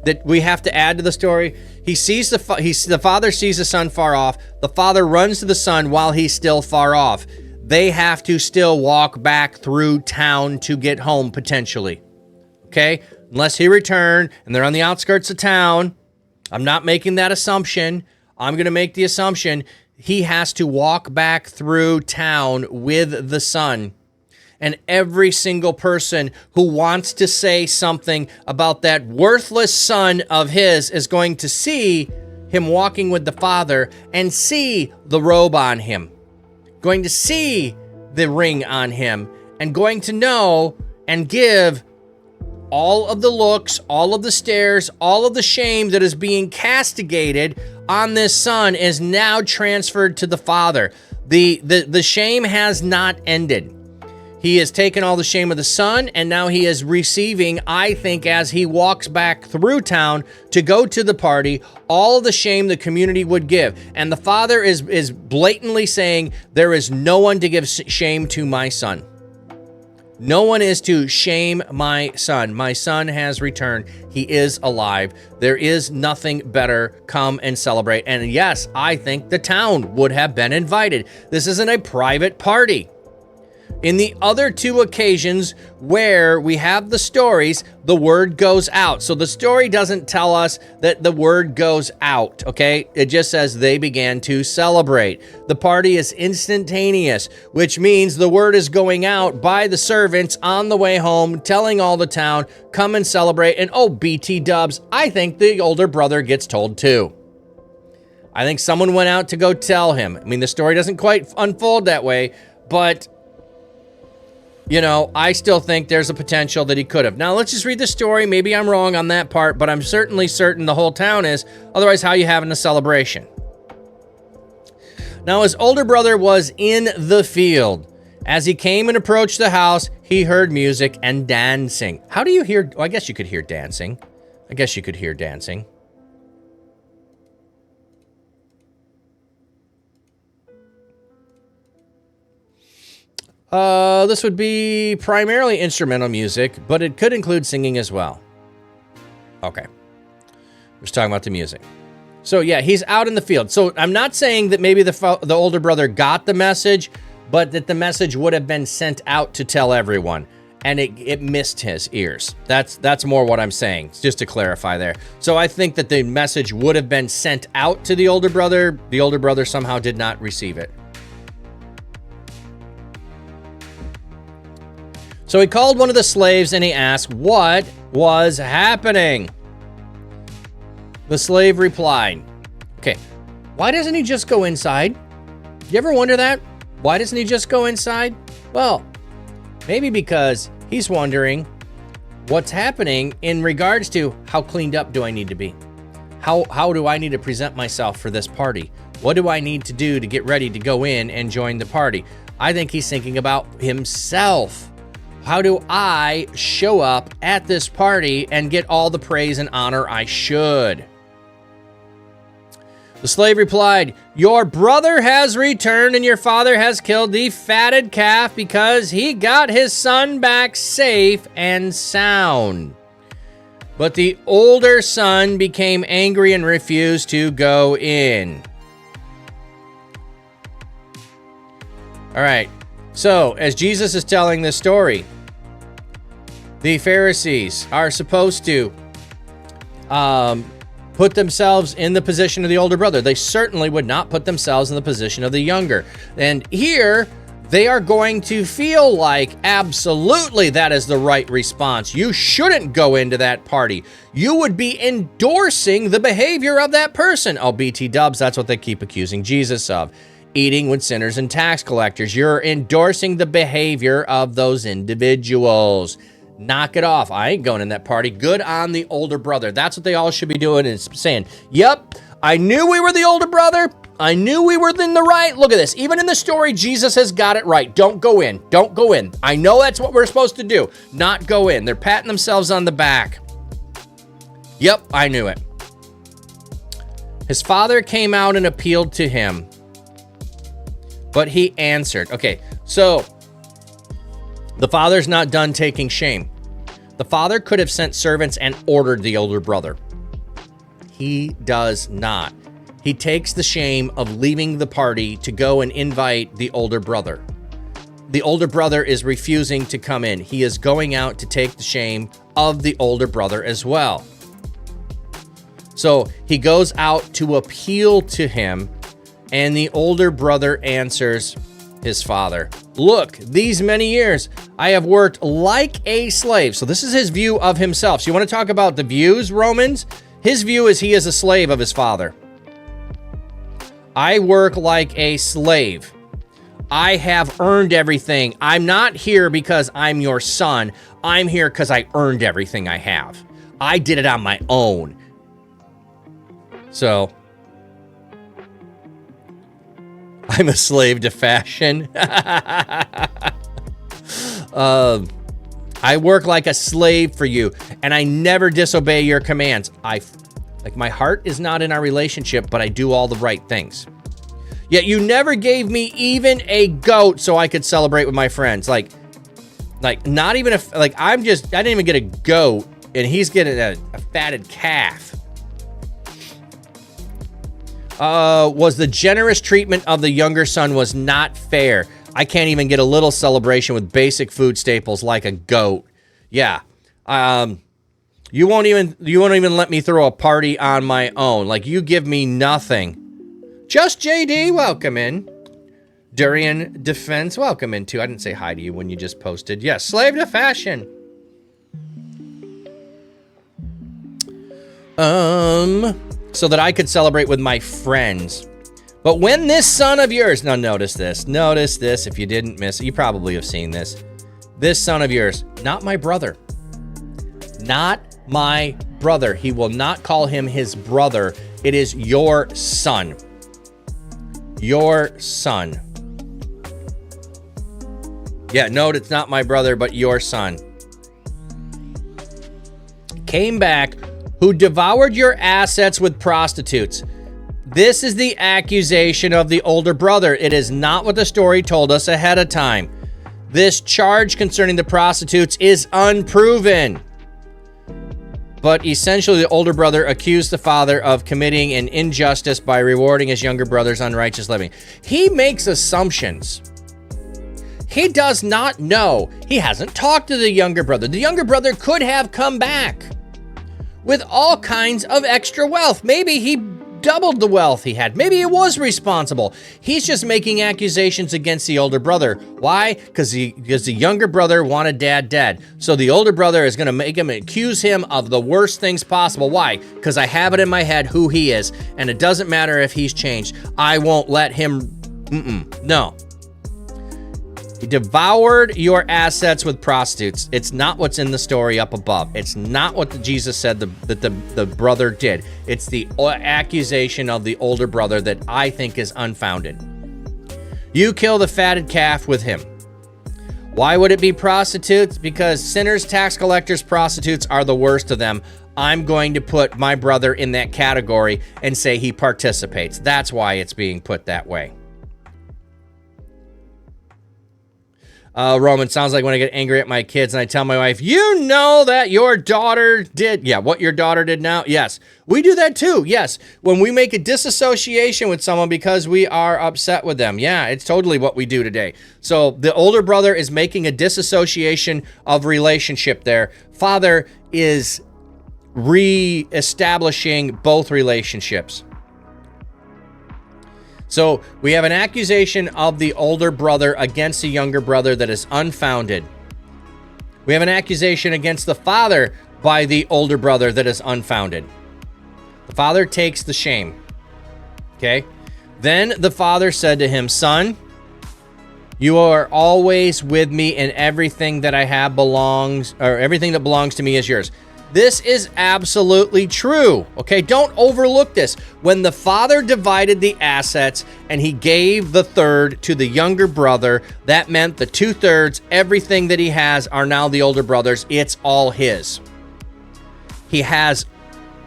that we have to add to the story. He sees the father sees the son far off. The father runs to the son while he's still far off. They have to still walk back through town to get home, potentially. Okay? Unless he returned and they're on the outskirts of town. I'm not making that assumption. I'm going to make the assumption he has to walk back through town with the son. And every single person who wants to say something about that worthless son of his is going to see him walking with the father and see the robe on him. Going to see the ring on him and going to know and give all of the looks, all of the stares, all of the shame that is being castigated on this son is now transferred to the father. The shame has not ended. He has taken all the shame of the son, and now he is receiving, I think, as he walks back through town to go to the party, all the shame the community would give. And the father is blatantly saying, there is no one to give shame to my son. No one is to shame my son. My son has returned. He is alive. There is nothing better. Come and celebrate. And yes, I think the town would have been invited. This isn't a private party. In the other two occasions where we have the stories, the word goes out. So the story doesn't tell us that the word goes out, okay? It just says they began to celebrate. The party is instantaneous, which means the word is going out by the servants on the way home, telling all the town, come and celebrate. And oh, BT dubs, I think the older brother gets told too. I think someone went out to go tell him. I mean, the story doesn't quite unfold that way, but you know, I still think there's a potential that he could have. Now, let's just read the story. Maybe I'm wrong on that part, but I'm certainly certain the whole town is. Otherwise, how are you having a celebration? Now, his older brother was in the field. As he came and approached the house, he heard music and dancing. How do you hear? Well, I guess you could hear dancing. I guess you could hear dancing. This would be primarily instrumental music, but it could include singing as well. Okay. We're just talking about the music. So yeah, he's out in the field. So I'm not saying that maybe the older brother got the message, but that the message would have been sent out to tell everyone, and it missed his ears. That's more what I'm saying, just to clarify there. So I think that the message would have been sent out to the older brother. The older brother somehow did not receive it. So he called one of the slaves and he asked what was happening. The slave replied, okay, why doesn't he just go inside? You ever wonder that? Why doesn't he just go inside? Well, maybe because he's wondering what's happening in regards to how cleaned up do I need to be? How do I need to present myself for this party? What do I need to do to get ready to go in and join the party? I think he's thinking about himself. How do I show up at this party and get all the praise and honor I should? The slave replied, "Your brother has returned, and your father has killed the fatted calf because he got his son back safe and sound." But the older son became angry and refused to go in. All right, so as Jesus is telling this story, the Pharisees are supposed to put themselves in the position of the older brother. They certainly would not put themselves in the position of the younger. And here, they are going to feel like absolutely that is the right response. You shouldn't go into that party. You would be endorsing the behavior of that person. Oh, BT dubs, that's what they keep accusing Jesus of. Eating with sinners and tax collectors. You're endorsing the behavior of those individuals. Knock it off. I ain't going in that party. Good on the older brother. That's what they all should be doing, is saying, yep, I knew we were the older brother. I knew we were in the right. Look at this. Even in the story, Jesus has got it right. Don't go in. Don't go in. I know that's what we're supposed to do. Not go in. They're patting themselves on the back. Yep, I knew it. His father came out and appealed to him, but he answered. Okay, so the father's not done taking shame. The father could have sent servants and ordered the older brother. He does not. He takes the shame of leaving the party to go and invite the older brother. The older brother is refusing to come in. He is going out to take the shame of the older brother as well. So he goes out to appeal to him, and the older brother answers his father, "Look, these many years I have worked like a slave." So this is his view of himself. So you want to talk about the views, Romans? His view is he is a slave of his father. I work like a slave. I have earned everything. I'm not here because I'm your son. I'm here because I earned everything I have. I did it on my own. So I'm a slave to fashion. I work like a slave for you, and I never disobey your commands. My heart is not in our relationship, but I do all the right things. Yet you never gave me even a goat so I could celebrate with my friends. Not even I didn't even get a goat, and he's getting a fatted calf. Was the generous treatment of the younger son was not fair. I can't even get a little celebration with basic food staples like a goat. Yeah. You won't even let me throw a party on my own. Like, you give me nothing. Just JD, welcome in. Durian Defense, welcome in too. I didn't say hi to you when you just posted. Yes, slave to fashion. So that I could celebrate with my friends. But when this son of yours, now notice this, if you didn't miss it, you probably have seen this. This son of yours, not my brother. Not my brother. He will not call him his brother. It is your son. Your son. Yeah, note it's not my brother, but your son. Came back, who devoured your assets with prostitutes. This is the accusation of the older brother. It is not what the story told us ahead of time. This charge concerning the prostitutes is unproven. But essentially, the older brother accused the father of committing an injustice by rewarding his younger brother's unrighteous living. He makes assumptions. He does not know. He hasn't talked to the younger brother. The younger brother could have come back with all kinds of extra wealth. Maybe he doubled the wealth he had. Maybe he was responsible. He's just making accusations against the older brother. Why? Because the younger brother wanted dad dead. So the older brother is going to make him accuse him of the worst things possible. Why? Because I have it in my head who he is, and it doesn't matter if he's changed. I won't let him. No. He devoured your assets with prostitutes. It's not what's in the story up above. It's not what Jesus said that the brother did. It's the accusation of the older brother that I think is unfounded. You kill the fatted calf with him. Why would it be prostitutes? Because sinners, tax collectors, prostitutes are the worst of them. I'm going to put my brother in that category and say he participates. That's why it's being put that way. Roman, sounds like when I get angry at my kids and I tell my wife, you know that your daughter did. Yeah, what your daughter did now? Yes. We do that too. Yes. When we make a disassociation with someone because we are upset with them. Yeah, it's totally what we do today. So the older brother is making a disassociation of relationship there. Father is re-establishing both relationships. So we have an accusation of the older brother against the younger brother that is unfounded. We have an accusation against the father by the older brother that is unfounded. The father takes the shame. Okay? Then the father said to him, son, you are always with me, and everything that I have belongs, or everything that belongs to me is yours. This is absolutely true. Okay, don't overlook this. When the father divided the assets and he gave the third to the younger brother, that meant the 2/3, everything that he has are now the older brother's. It's all his. He has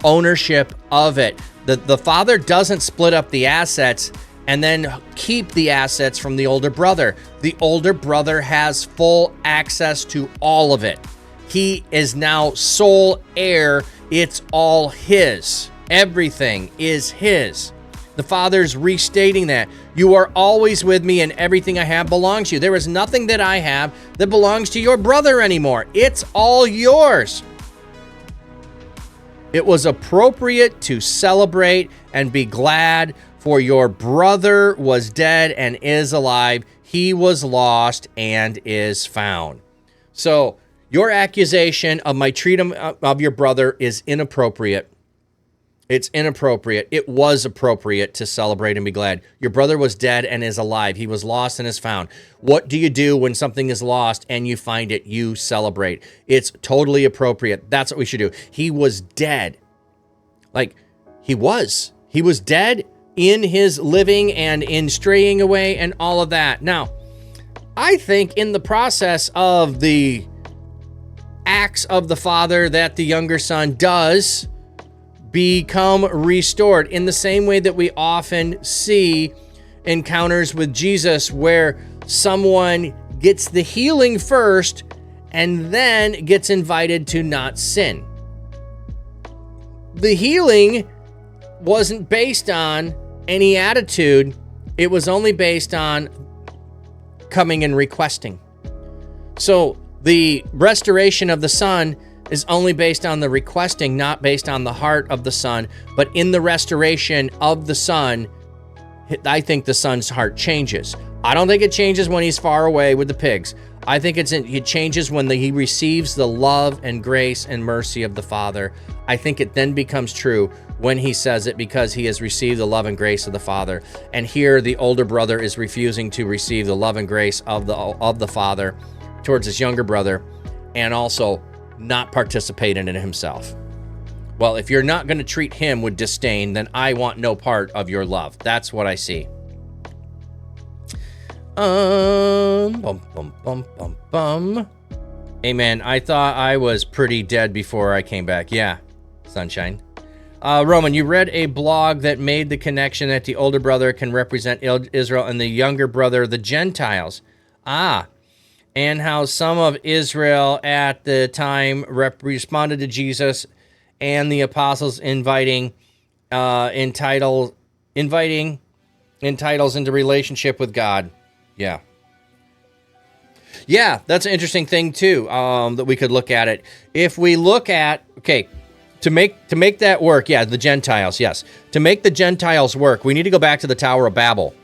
ownership of it. The father doesn't split up the assets and then keep the assets from the older brother. The older brother has full access to all of it. He is now sole heir. It's all his. Everything is his. The father's restating that. You are always with me, and everything I have belongs to you. There is nothing that I have that belongs to your brother anymore. It's all yours. It was appropriate to celebrate and be glad, for your brother was dead and is alive. He was lost and is found. So, your accusation of my treatment of your brother is inappropriate. It's inappropriate. It was appropriate to celebrate and be glad. Your brother was dead and is alive. He was lost and is found. What do you do when something is lost and you find it? You celebrate. It's totally appropriate. That's what we should do. He was dead. Like, he was. He was dead in his living and in straying away and all of that. Now, I think in the process of the acts of the father that the younger son does become restored in the same way that we often see encounters with Jesus where someone gets the healing first and then gets invited to not sin. The healing wasn't based on any attitude. It was only based on coming and requesting. So the restoration of the son is only based on the requesting, not based on the heart of the son. But in the restoration of the son, I think the son's heart changes. I don't think it changes when he's far away with the pigs. I think it changes when he receives the love and grace and mercy of the Father. I think it then becomes true when he says it because he has received the love and grace of the Father. And here the older brother is refusing to receive the love and grace of the Father towards his younger brother, and also not participate in it himself. Well, if you're not going to treat him with disdain, then I want no part of your love. That's what I see. Amen. I thought I was pretty dead before I came back. Yeah, sunshine. Roman, you read a blog that made the connection that the older brother can represent Israel and the younger brother, the Gentiles. And how some of Israel at the time responded to Jesus and the apostles inviting entitles into relationship with God. Yeah, that's an interesting thing too, that we could look at it. If we look at, to make that work, the Gentiles, yes. To make the Gentiles work, we need to go back to the Tower of Babel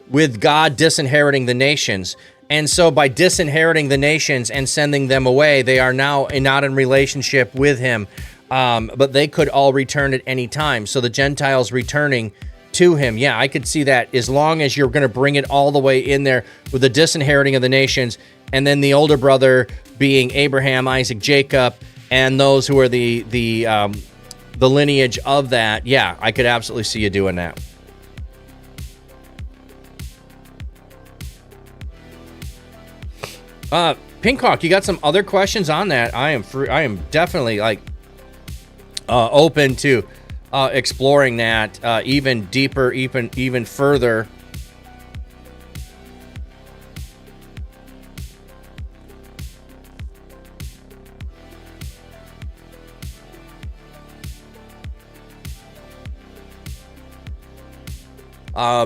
with God disinheriting the nations. And so by disinheriting the nations and sending them away, they are now not in relationship with him, but they could all return at any time. So the Gentiles returning to him, I could see that, as long as you're going to bring it all the way in there with the disinheriting of the nations, and then the older brother being Abraham, Isaac, Jacob, and those who are the lineage of that. I could absolutely see you doing that. Pink Hawk, you got some other questions on that? I am definitely like open to exploring that even deeper, even further.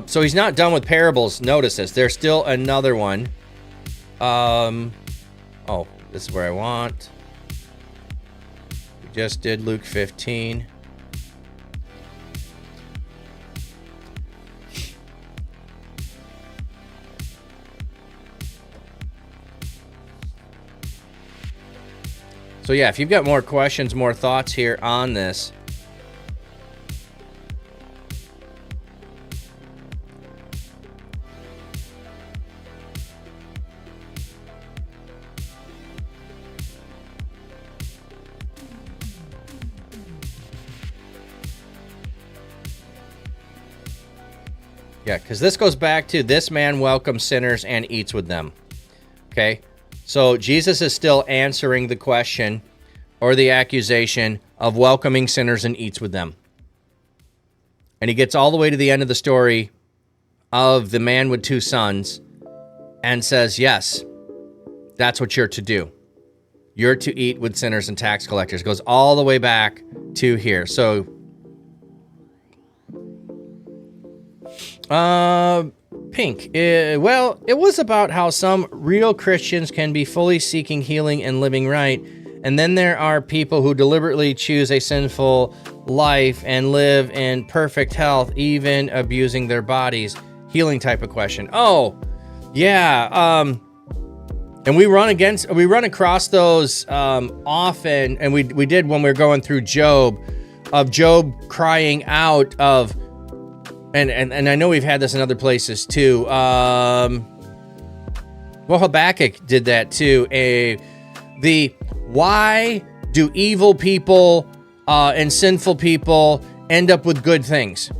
So he's not done with parables. Notice this. There's still another one. Oh, this is where I want. We just did Luke 15. So yeah, if you've got more questions, more thoughts here on this, yeah, because this goes back to this man welcomes sinners and eats with them. Okay, so Jesus is still answering the question or the accusation of welcoming sinners and eats with them. And he gets all the way to the end of the story of the man with 2 sons and says, yes, that's what you're to do. You're to eat with sinners and tax collectors. Goes all the way back to here. So Pink, well, it was about how some real Christians can be fully seeking healing and living right, and then there are people who deliberately choose a sinful life and live in perfect health, even abusing their bodies. Healing type of question. Oh, yeah. And we run across those often, and we did when we were going through Job, of Job crying out of. And I know we've had this in other places too. Well, Habakkuk did that too. Why do evil people and sinful people end up with good things?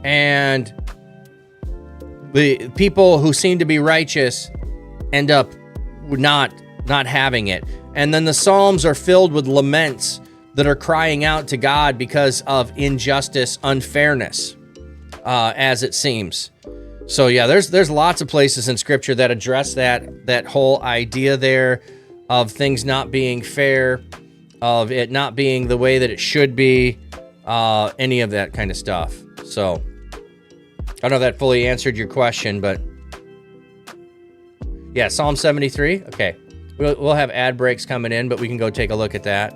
And the people who seem to be righteous end up not having it. And then the Psalms are filled with laments that are crying out to God because of injustice, unfairness, as it seems. So yeah, there's lots of places in Scripture that address that whole idea there of things not being fair, of it not being the way that it should be, any of that kind of stuff. So I don't know if that fully answered your question, but yeah, Psalm 73. Okay, we'll have ad breaks coming in, but we can go take a look at that.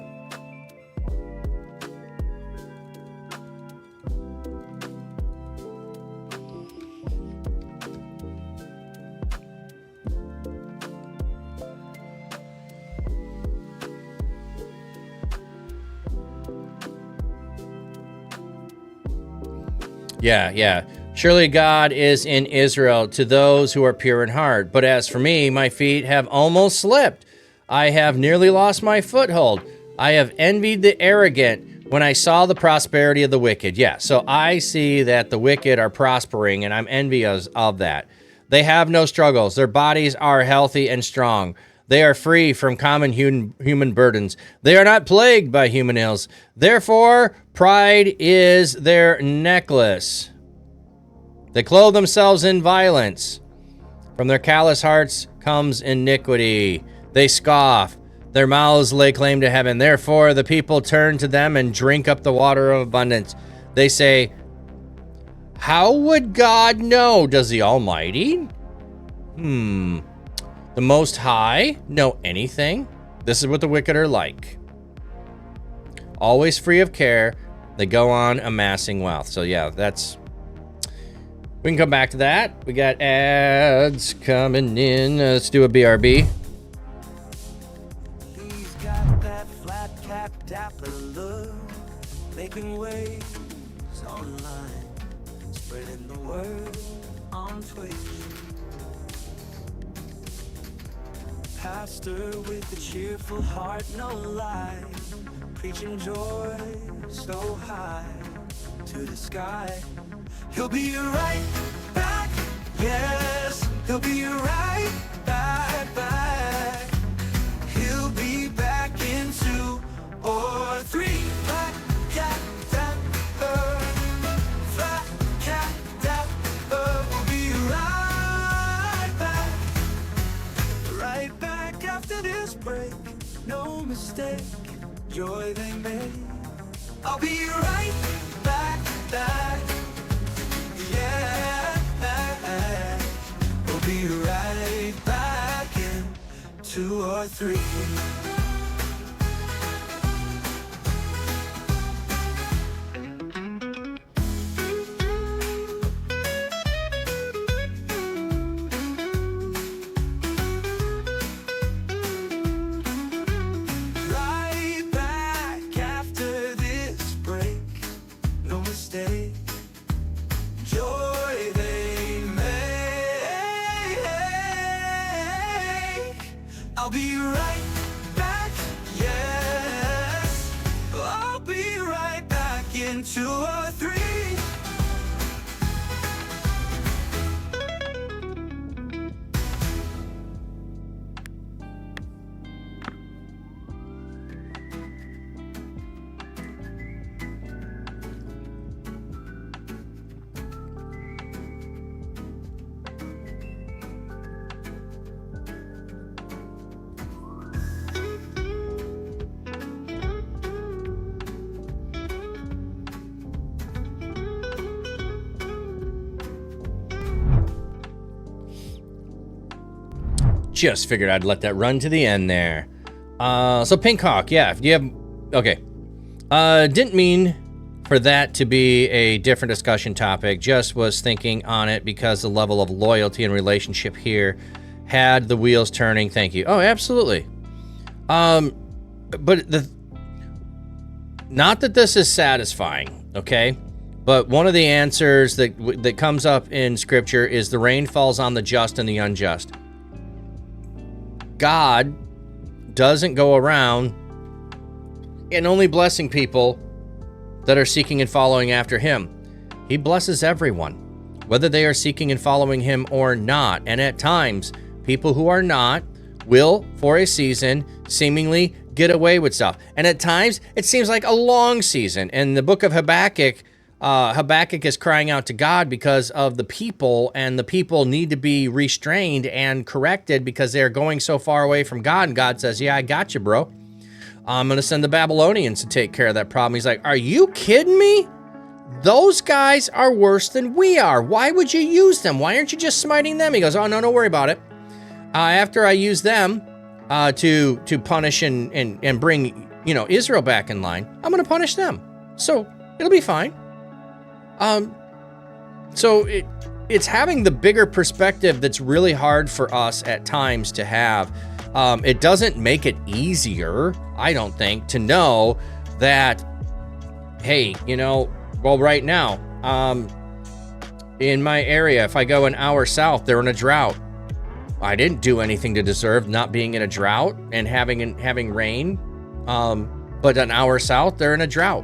Yeah. Surely God is in Israel to those who are pure in heart. But as for me, my feet have almost slipped. I have nearly lost my foothold. I have envied the arrogant when I saw the prosperity of the wicked. Yeah, so I see that the wicked are prospering, and I'm envious of that. They have no struggles. Their bodies are healthy and strong. They are free from common human burdens. They are not plagued by human ills. Therefore, pride is their necklace. They clothe themselves in violence. From their callous hearts comes iniquity. They scoff. Their mouths lay claim to heaven. Therefore, the people turn to them and drink up the water of abundance. They say, how would God know? Does the Almighty? The Most High know anything? This is what the wicked are like. Always free of care, they go on amassing wealth. So yeah, we can come back to that. We got ads coming in. Let's do a BRB. He's got that flat cap dapper look, making waves online, spreading the word on Twitch. Pastor with a cheerful heart, no lie, preaching joy so high to the sky. He'll be right back, yes, he'll be right back. He'll be back in 2 or 3. Black cat, dapper. Flat cat, dapper. We'll be right back. Right back after this break. No mistake, joy they made. I'll be right back. Yeah, we'll be right back in 2 or 3. Right back after this break. No mistake, joy they make. I'll be right back, yes. I'll be right back in 2 or 3. Just figured I'd let that run to the end there. So Pink Hawk, yeah, if you have, okay. Didn't mean for that to be a different discussion topic, just was thinking on it because the level of loyalty and relationship here had the wheels turning. Thank you. Oh, absolutely. But not that this is satisfying, okay? But one of the answers that comes up in scripture is the rain falls on the just and the unjust. God doesn't go around and only blessing people that are seeking and following after him. He blesses everyone, whether they are seeking and following him or not. And at times, people who are not will, for a season, seemingly get away with stuff. And at times, it seems like a long season. In the book of Habakkuk, Habakkuk is crying out to God because of the people, and the people need to be restrained and corrected because they're going so far away from God. And God says, yeah, I got you, bro. I'm going to send the Babylonians to take care of that problem. He's like, are you kidding me? Those guys are worse than we are. Why would you use them? Why aren't you just smiting them? He goes, oh, no, don't worry about it. After I use them to punish and bring, Israel back in line, I'm going to punish them. So it'll be fine. So it's having the bigger perspective that's really hard for us at times to have. It doesn't make it easier, I don't think, to know that, hey, right now, in my area, if I go an hour south, they're in a drought. I didn't do anything to deserve not being in a drought and having rain. But an hour south, they're in a drought.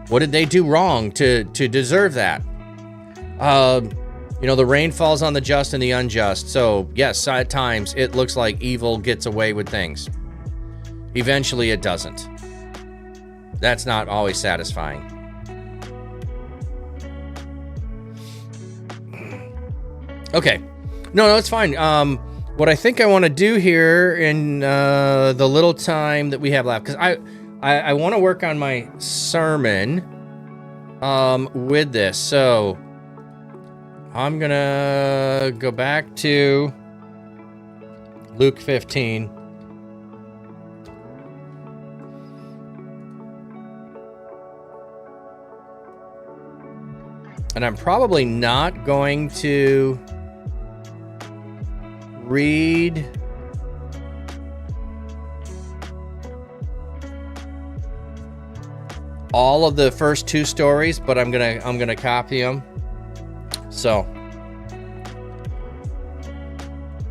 What did they do wrong to deserve that? The rain falls on the just and the unjust. So yes, at times it looks like evil gets away with things. Eventually it doesn't. That's not always satisfying. Okay. No, it's fine. What I think I want to do here in the little time that we have left, because I want to work on my sermon with this. So I'm going to go back to Luke 15. And I'm probably not going to read all of the first two stories, but I'm gonna copy them. So,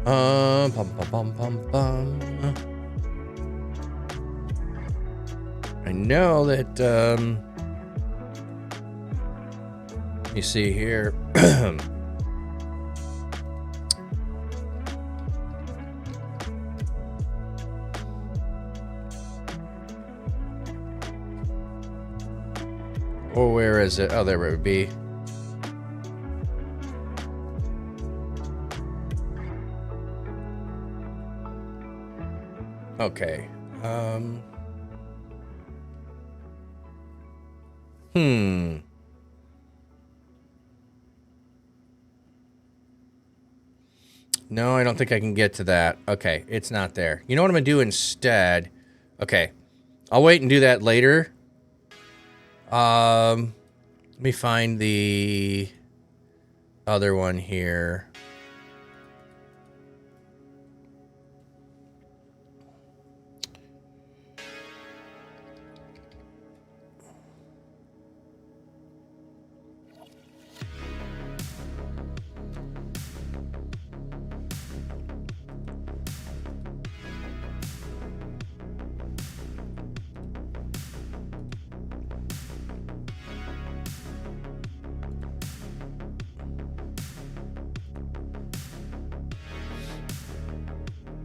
I know that you see here. Or where is it? Oh, there it would be. Okay. No, I don't think I can get to that. Okay, it's not there. You know what I'm going to do instead? Okay. I'll wait and do that later. Let me find the other one here.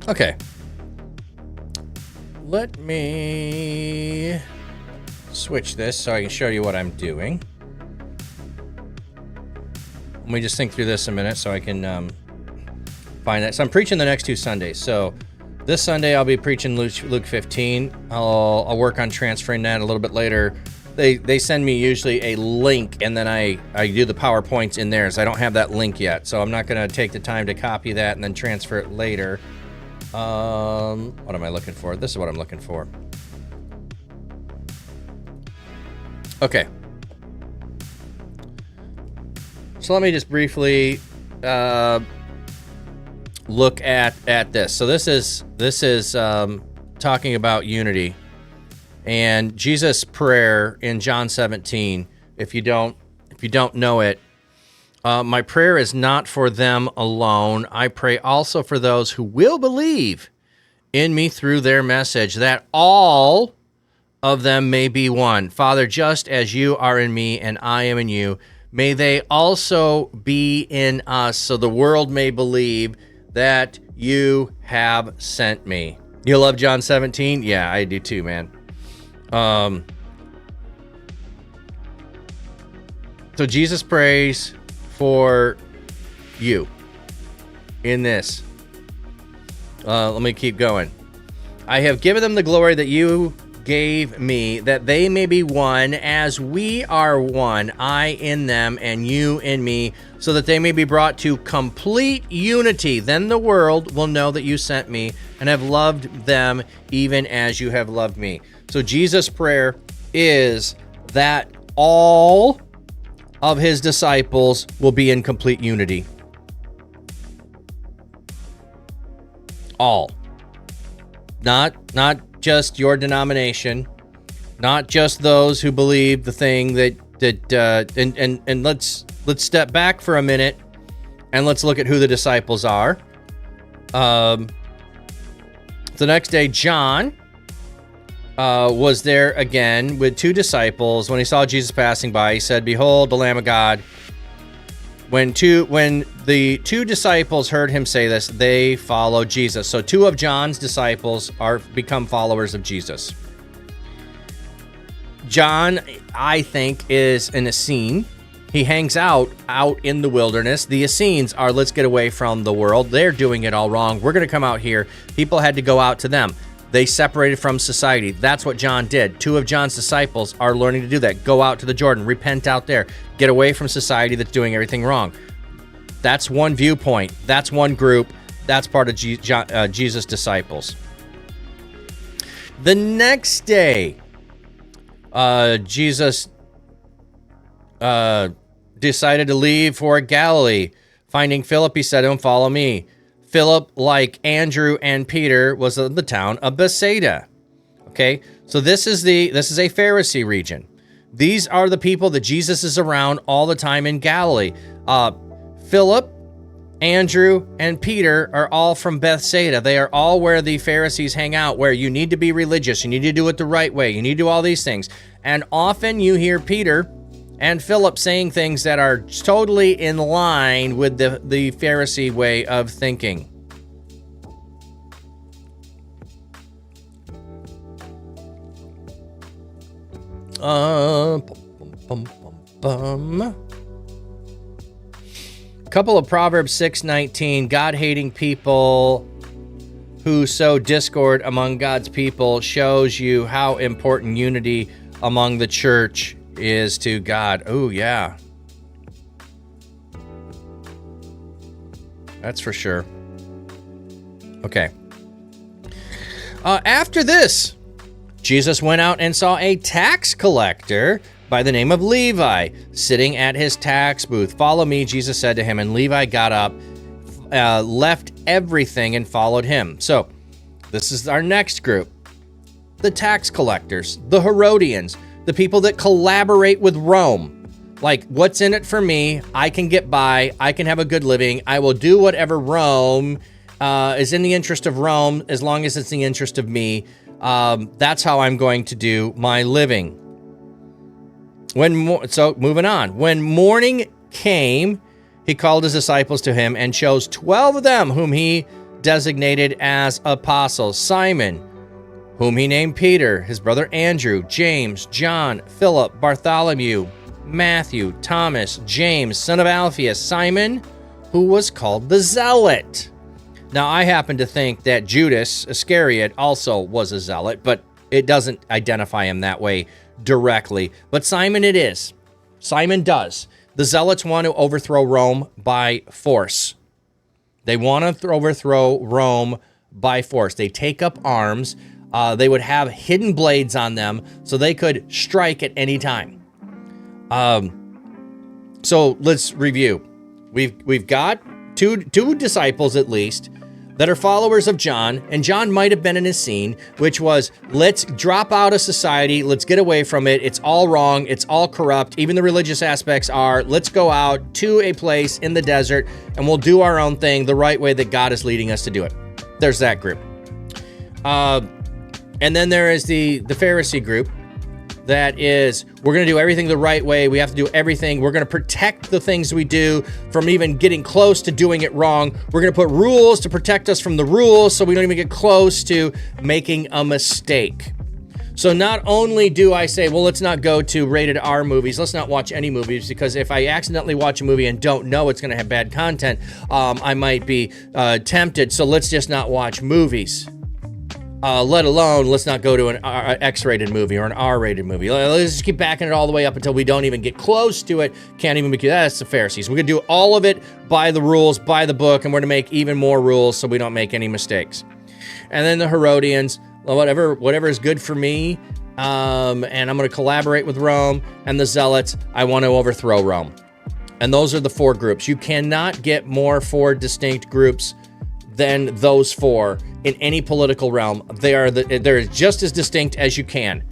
Okay. Let me switch this so I can show you what I'm doing. Let me just think through this a minute so I can find that. So I'm preaching the next 2 Sundays. So this Sunday I'll be preaching Luke 15. I'll work on transferring that a little bit later. They send me usually a link, and then I do the PowerPoints in there. So I don't have that link yet. So I'm not going to take the time to copy that and then transfer it later. What am I looking for? This is what I'm looking for. Okay. So let me just briefly look at this. So this is talking about unity, and Jesus' prayer in John 17. If you don't know it. My prayer is not for them alone. I pray also for those who will believe in me through their message, that all of them may be one. Father, just as you are in me and I am in you, may they also be in us, so the world may believe that you have sent me. You love John 17? Yeah, I do too, man. So Jesus prays for you in this. Let me keep going. I have given them the glory that you gave me, that they may be one as we are one, I in them and you in me, so that they may be brought to complete unity. Then the world will know that you sent me and have loved them even as you have loved me. So Jesus' prayer is that all of his disciples will be in complete unity. All. Not just your denomination, not just those who believe the thing and let's step back for a minute and let's look at who the disciples are. The next day, John was there again with 2 disciples. When he saw Jesus passing by, he said, "Behold, the Lamb of God." When the 2 disciples heard him say this, they followed Jesus. So 2 of John's disciples become followers of Jesus. John, I think, is an Essene. He hangs out in the wilderness. The Essenes are, let's get away from the world. They're doing it all wrong. We're going to come out here. People had to go out to them. They separated from society. That's what John did. 2 of John's disciples are learning to do that. Go out to the Jordan, repent out there, get away from society that's doing everything wrong. That's one viewpoint. That's one group. That's part of Jesus' disciples. The next day, Jesus decided to leave for Galilee. Finding Philip, he said to him, "Follow me." Philip, like Andrew and Peter, was in the town of Bethsaida. Okay, so this is a Pharisee region. These are the people that Jesus is around all the time in Galilee. Philip, Andrew, and Peter are all from Bethsaida. They are all where the Pharisees hang out, where you need to be religious, you need to do it the right way, you need to do all these things. And often you hear Peter and Philip saying things that are totally in line with the Pharisee way of thinking. Bum, bum, bum. Couple of Proverbs 6:19. God-hating people who sow discord among God's people shows you how important unity among the church is to God. Oh, yeah. That's for sure. Okay. After this, Jesus went out and saw a tax collector by the name of Levi sitting at his tax booth. "Follow me," Jesus said to him, and Levi got up, left everything and followed him. So this is our next group. The tax collectors, the Herodians, the people that collaborate with Rome. Like, what's in it for me? I can get by. I can have a good living. I will do whatever Rome is in the interest of Rome, as long as it's the interest of me. That's how I'm going to do my living. So moving on. When morning came, he called his disciples to him and chose 12 of them, whom he designated as apostles. Simon, whom he named Peter, his brother Andrew, James, John, Philip, Bartholomew, Matthew, Thomas, James, son of Alphaeus, Simon, who was called the Zealot. Now, I happen to think that Judas Iscariot also was a zealot, but it doesn't identify him that way directly. But Simon it is. Simon does. The zealots want to overthrow Rome by force. They want to overthrow Rome by force. They take up arms. They would have hidden blades on them so they could strike at any time. So let's review. We've got two disciples at least that are followers of John, and John might have been in a scene, which was, let's drop out of society, let's get away from it, it's all wrong, it's all corrupt, even the religious aspects are, let's go out to a place in the desert, and we'll do our own thing the right way that God is leading us to do it. There's that group. And then there is the Pharisee group, that is, we're going to do everything the right way. We have to do everything. We're going to protect the things we do from even getting close to doing it wrong. We're going to put rules to protect us from the rules so we don't even get close to making a mistake. So not only do I say, well, let's not go to rated R movies. Let's not watch any movies, because if I accidentally watch a movie and don't know it's going to have bad content, I might be tempted. So let's just not watch movies. Let alone, let's not go to an X-rated movie or an R-rated movie. Let's just keep backing it all the way up until we don't even get close to it. Can't even be, that's the Pharisees. We're going to do all of it by the rules, by the book, and we're going to make even more rules so we don't make any mistakes. And then the Herodians, whatever is good for me, and I'm going to collaborate with Rome. And the Zealots, I want to overthrow Rome. And those are the four groups. You cannot get four distinct groups than those four in any political realm. They're just as distinct as you can.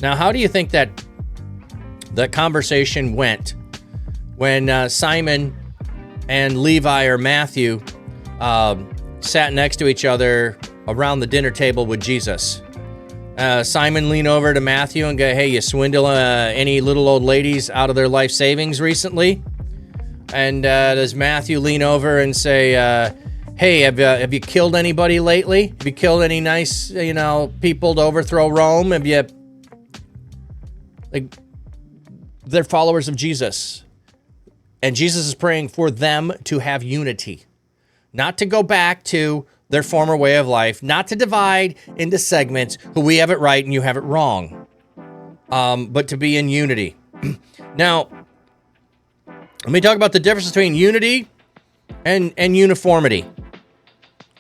Now, how do you think that conversation went when Simon and Levi or Matthew sat next to each other around the dinner table with Jesus? Simon leaned over to Matthew and go, "Hey, you swindle any little old ladies out of their life savings recently?" And does Matthew lean over and say, "Hey, have you killed anybody lately? Have you killed any nice, people to overthrow Rome? Have you?" Like, they're followers of Jesus. And Jesus is praying for them to have unity. Not to go back to their former way of life. Not to divide into segments who we have it right and you have it wrong. But to be in unity. Now, let me talk about the difference between unity and uniformity.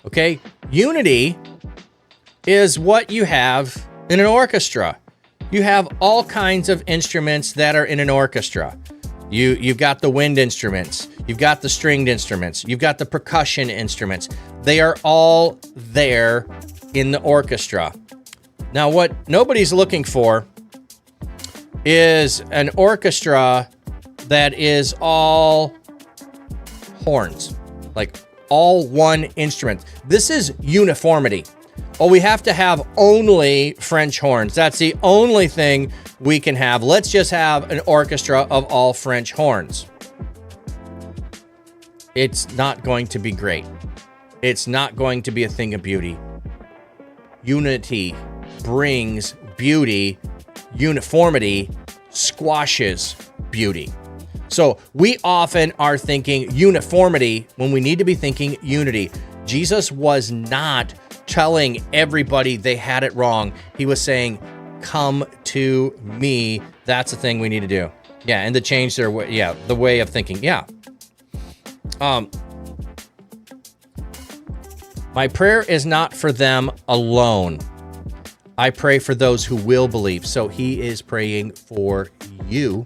Okay, unity is what you have in an orchestra. You have all kinds of instruments that are in an orchestra. You've got the wind instruments, you've got the stringed instruments, you've got the percussion instruments. They are all there in the orchestra. Now, what nobody's looking for is an orchestra that is all horns, like all one instrument. This is uniformity. Oh, we have to have only French horns. That's the only thing we can have. Let's just have an orchestra of all French horns. It's not going to be great. It's not going to be a thing of beauty. Unity brings beauty. Uniformity squashes beauty. So we often are thinking uniformity when we need to be thinking unity. Jesus was not telling everybody they had it wrong. He was saying, come to me. That's the thing we need to do. Yeah, and to change their way, yeah, the way of thinking. Yeah. My prayer is not for them alone. I pray for those who will believe. So he is praying for you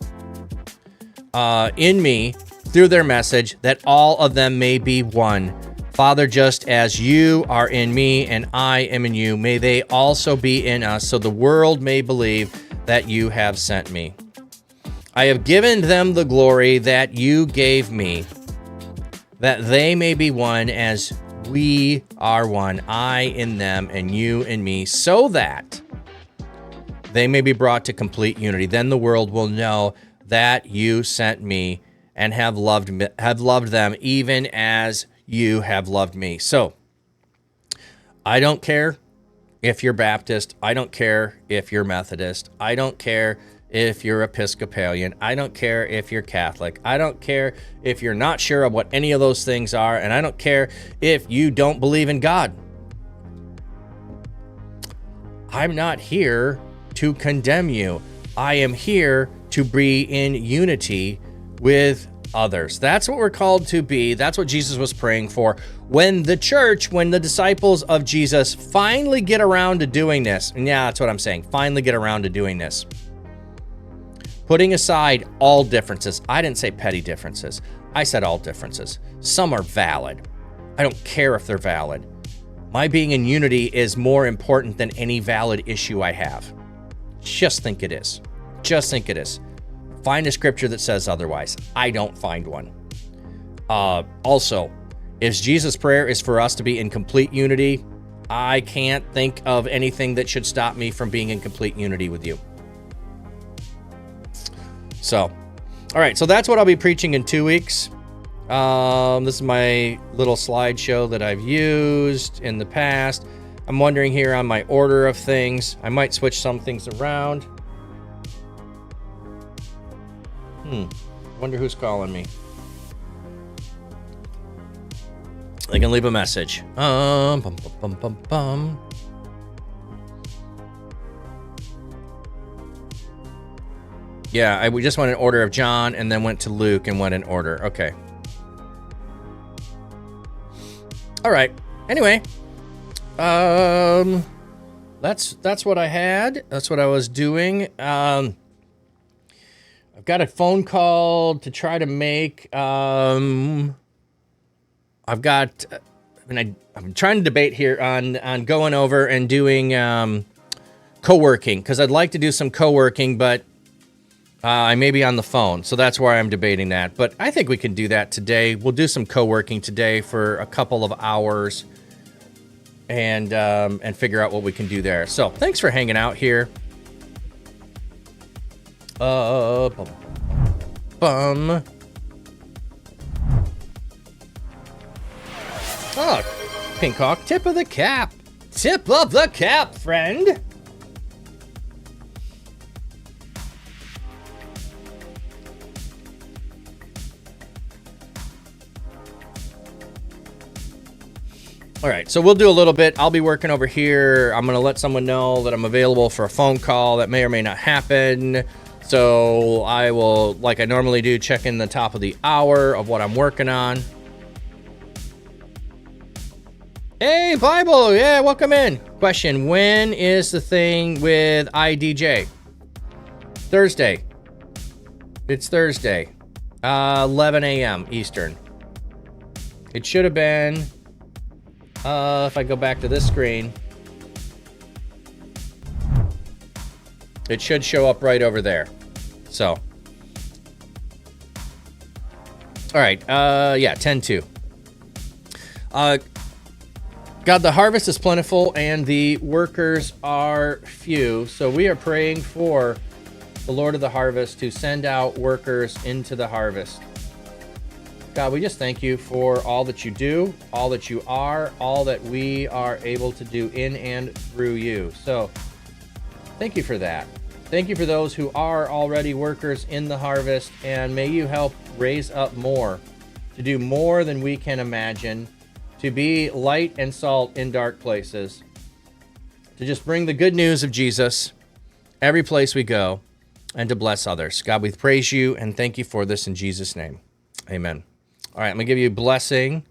in me through their message, that all of them may be one. Father, just as you are in me and I am in you, may they also be in us, so the world may believe that you have sent me. I have given them the glory that you gave me, that they may be one as we are one, I in them and you in me, so that they may be brought to complete unity. Then the world will know that you sent me and have loved them even as you have loved me. So I don't care if you're Baptist. I don't care if you're Methodist. I don't care if you're Episcopalian. I don't care if you're Catholic. I don't care if you're not sure of what any of those things are. And I don't care if you don't believe in God. I'm not here to condemn you. I am here to be in unity with others. That's what we're called to be. That's what Jesus was praying for. When the church, when the disciples of Jesus finally get around to doing this, and yeah, that's what I'm saying, finally get around to doing this, putting aside all differences. I didn't say petty differences. I said all differences. Some are valid. I don't care if they're valid. My being in unity is more important than any valid issue I have. Just think it is. Just think it is. Find a scripture that says otherwise. I don't find one. Also, if Jesus' prayer is for us to be in complete unity, I can't think of anything that should stop me from being in complete unity with you. So, all right, so that's what I'll be preaching in 2 weeks. This is my little slideshow that I've used in the past. I'm wondering here on my order of things. I might switch some things around. Wonder who's calling me. They can leave a message. Yeah, we just went in order of John and then went to Luke and went in order. Okay. All right. Anyway, that's what I had. That's what I was doing. I've got a phone call to try to make. I'm trying to debate here on going over and doing co-working, because I'd like to do some co-working, but I may be on the phone, so that's why I'm debating that. But I think we can do that today. We'll do some co-working today for a couple of hours, and figure out what we can do there. So thanks for hanging out here. Bum. Oh, Pink Hawk, tip of the cap. Tip of the cap, friend. All right, so we'll do a little bit. I'll be working over here. I'm going to let someone know that I'm available for a phone call. That may or may not happen. So I will, like I normally do, check in the top of the hour of what I'm working on. Hey, Bible. Yeah, welcome in. Question, when is the thing with IDJ? Thursday. It's Thursday. 11 a.m. Eastern. It should have been, if I go back to this screen, it should show up right over there. So, all right, yeah, 10-2. God, the harvest is plentiful and the workers are few. So we are praying for the Lord of the harvest to send out workers into the harvest. God, we just thank you for all that you do, all that you are, all that we are able to do in and through you. So thank you for that. Thank you for those who are already workers in the harvest, and may you help raise up more to do more than we can imagine, to be light and salt in dark places, to just bring the good news of Jesus every place we go, and to bless others. God, we praise you and thank you for this in Jesus' name. Amen. All right, I'm going to give you a blessing.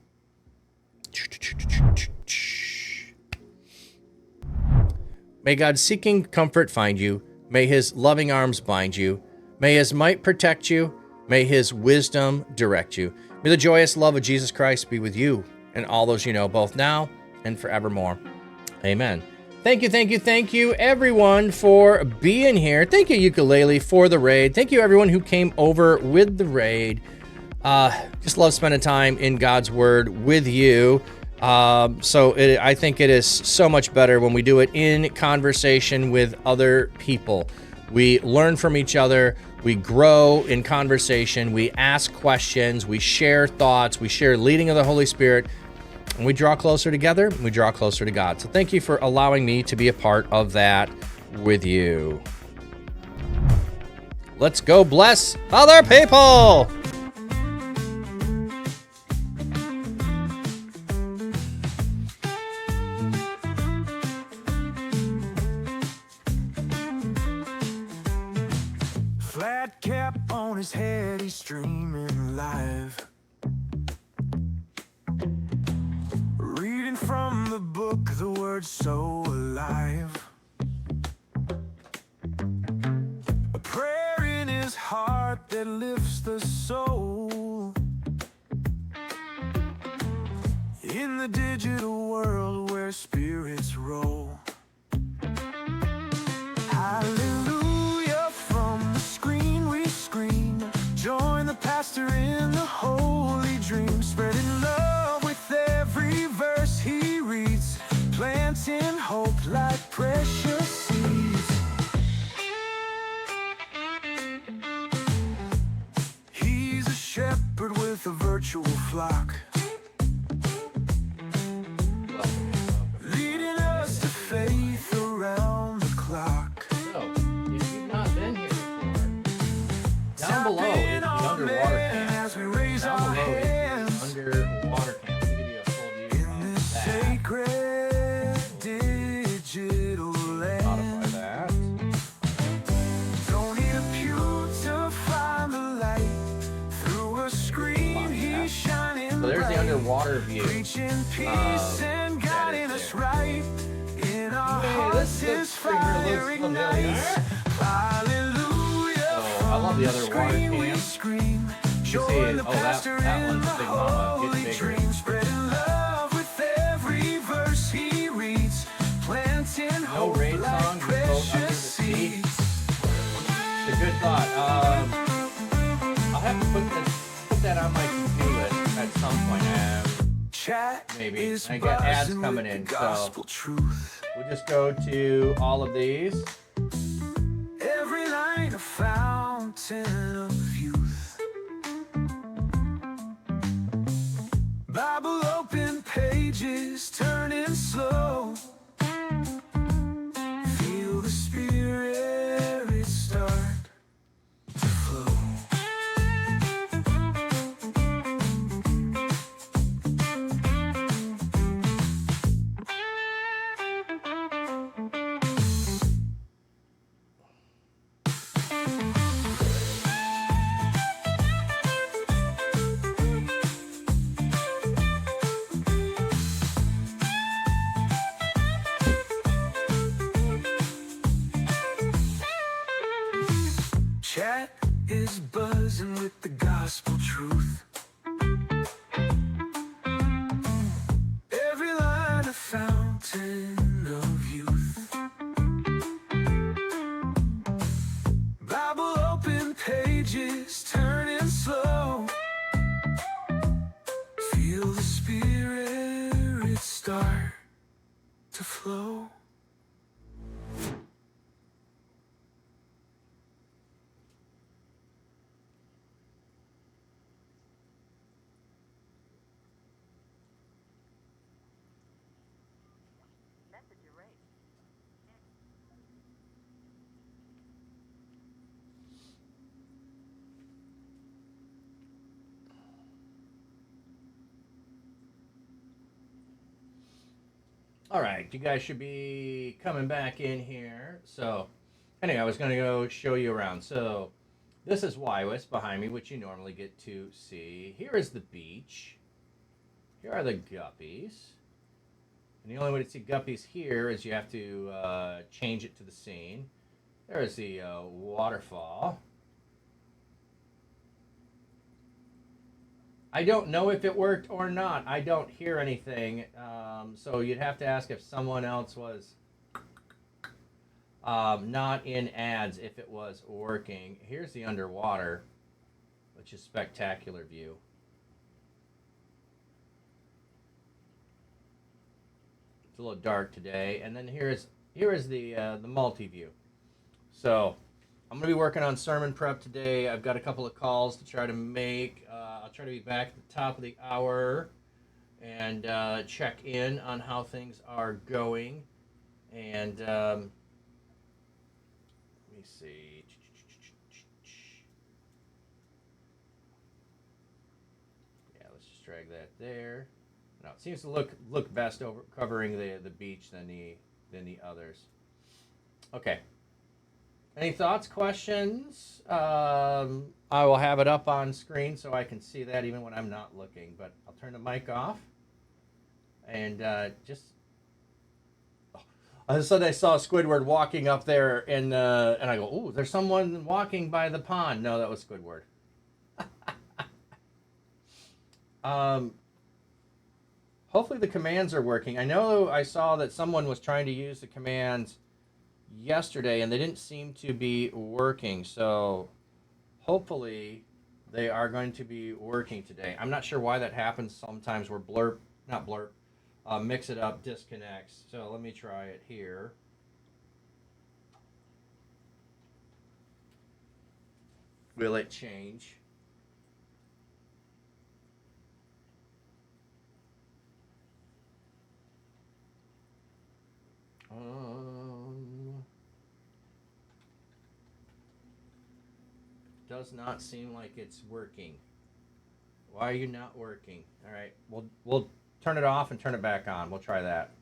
May God's seeking comfort find you. May his loving arms bind you. May his might protect you. May his wisdom direct you. May the joyous love of Jesus Christ be with you and all those you know, both now and forevermore. Amen. Thank you, everyone, for being here. Thank you, Ukulele, for the raid. Thank you, everyone who came over with the raid. Just love spending time in God's Word with you. I think it is so much better when we do it in conversation with other people. We learn from each other. We grow in conversation. We ask questions. We share thoughts. We share leading of the Holy Spirit. And we draw closer together. And we draw closer to God. So thank you for allowing me to be a part of that with you. Let's go bless other people. Flat cap on his head, he's streaming live. Reading from the book, the word so alive. A prayer in his heart that lifts the soul. In the digital world where spirits roll. Hallelujah, from the screen we scream. Join the pastor in the holy dream, spreading love with every verse he reads, planting hope like precious seeds. He's a shepherd with a virtual flock, leading us to faith around the clock. So, if you've not been here before, down below is the underwater camp. As we raise Down our below hands is the underwater camp. Let me give you a full view in of this that. sacred digital land. Modify that. Don't need a pew to find the light. Through a screen he's shining So there's the bright, underwater view. preaching peace and that guiding is us there. right. In our Hey, hearts this his pretty good. fire Looks familiar. ignites. Hallelujah. So, I love the From underwater screen we camp. scream. see Join it. the Oh, that pastor one's in the Big Mama. Gets holy bigger. dream, spreading love with every verse he reads, planting No hope raid like song, just boat under the precious sea. seeds. It's a good thought. I'll have to put that on my to-do list at some point. Chat Maybe. is I got ads buzzing coming with in, the so- gospel truth. We'll just go to all of these. Every line a fountain of youth. Bible open pages turning slow. Feel the spirit start to flow. Chat is buzzing with the gospel truth. Every line a fountain of youth. Bible open pages turning slow. Feel the spirit start to flow. All right, you guys should be coming back in here. So, anyway, I was going to go show you around. So, this is Waiwas behind me, which you normally get to see. Here is the beach. Here are the guppies. And the only way to see guppies here is you have to change it to the scene. There's the waterfall. I don't know if it worked or not. I don't hear anything. So you'd have to ask if someone else was not in ads if it was working. Here's the underwater, which is spectacular view. It's a little dark today. And then here is the multi-view. So I'm going to be working on sermon prep today. I've got a couple of calls to try to make. I'll try to be back at the top of the hour and check in on how things are going. And let me see. Yeah, let's just drag that there. Now it seems to look best over covering the beach than the others. Okay. Any thoughts, questions? I will have it up on screen so I can see that even when I'm not looking. But I'll turn the mic off. And just... Oh, all of a sudden I saw Squidward walking up there, and I go, "Ooh, there's someone walking by the pond." No, that was Squidward. Hopefully the commands are working. I know I saw that someone was trying to use the commands yesterday and they didn't seem to be working, so hopefully they are going to be working today. I'm not sure why that happens sometimes where mix it up disconnects. So let me try it here. Will it change? Does not seem like it's working. Why are you not working? All right, we'll turn it off and turn it back on. We'll try that.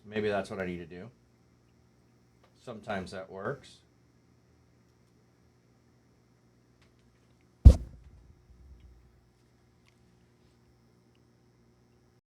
Maybe that's what I need to do. Sometimes that works.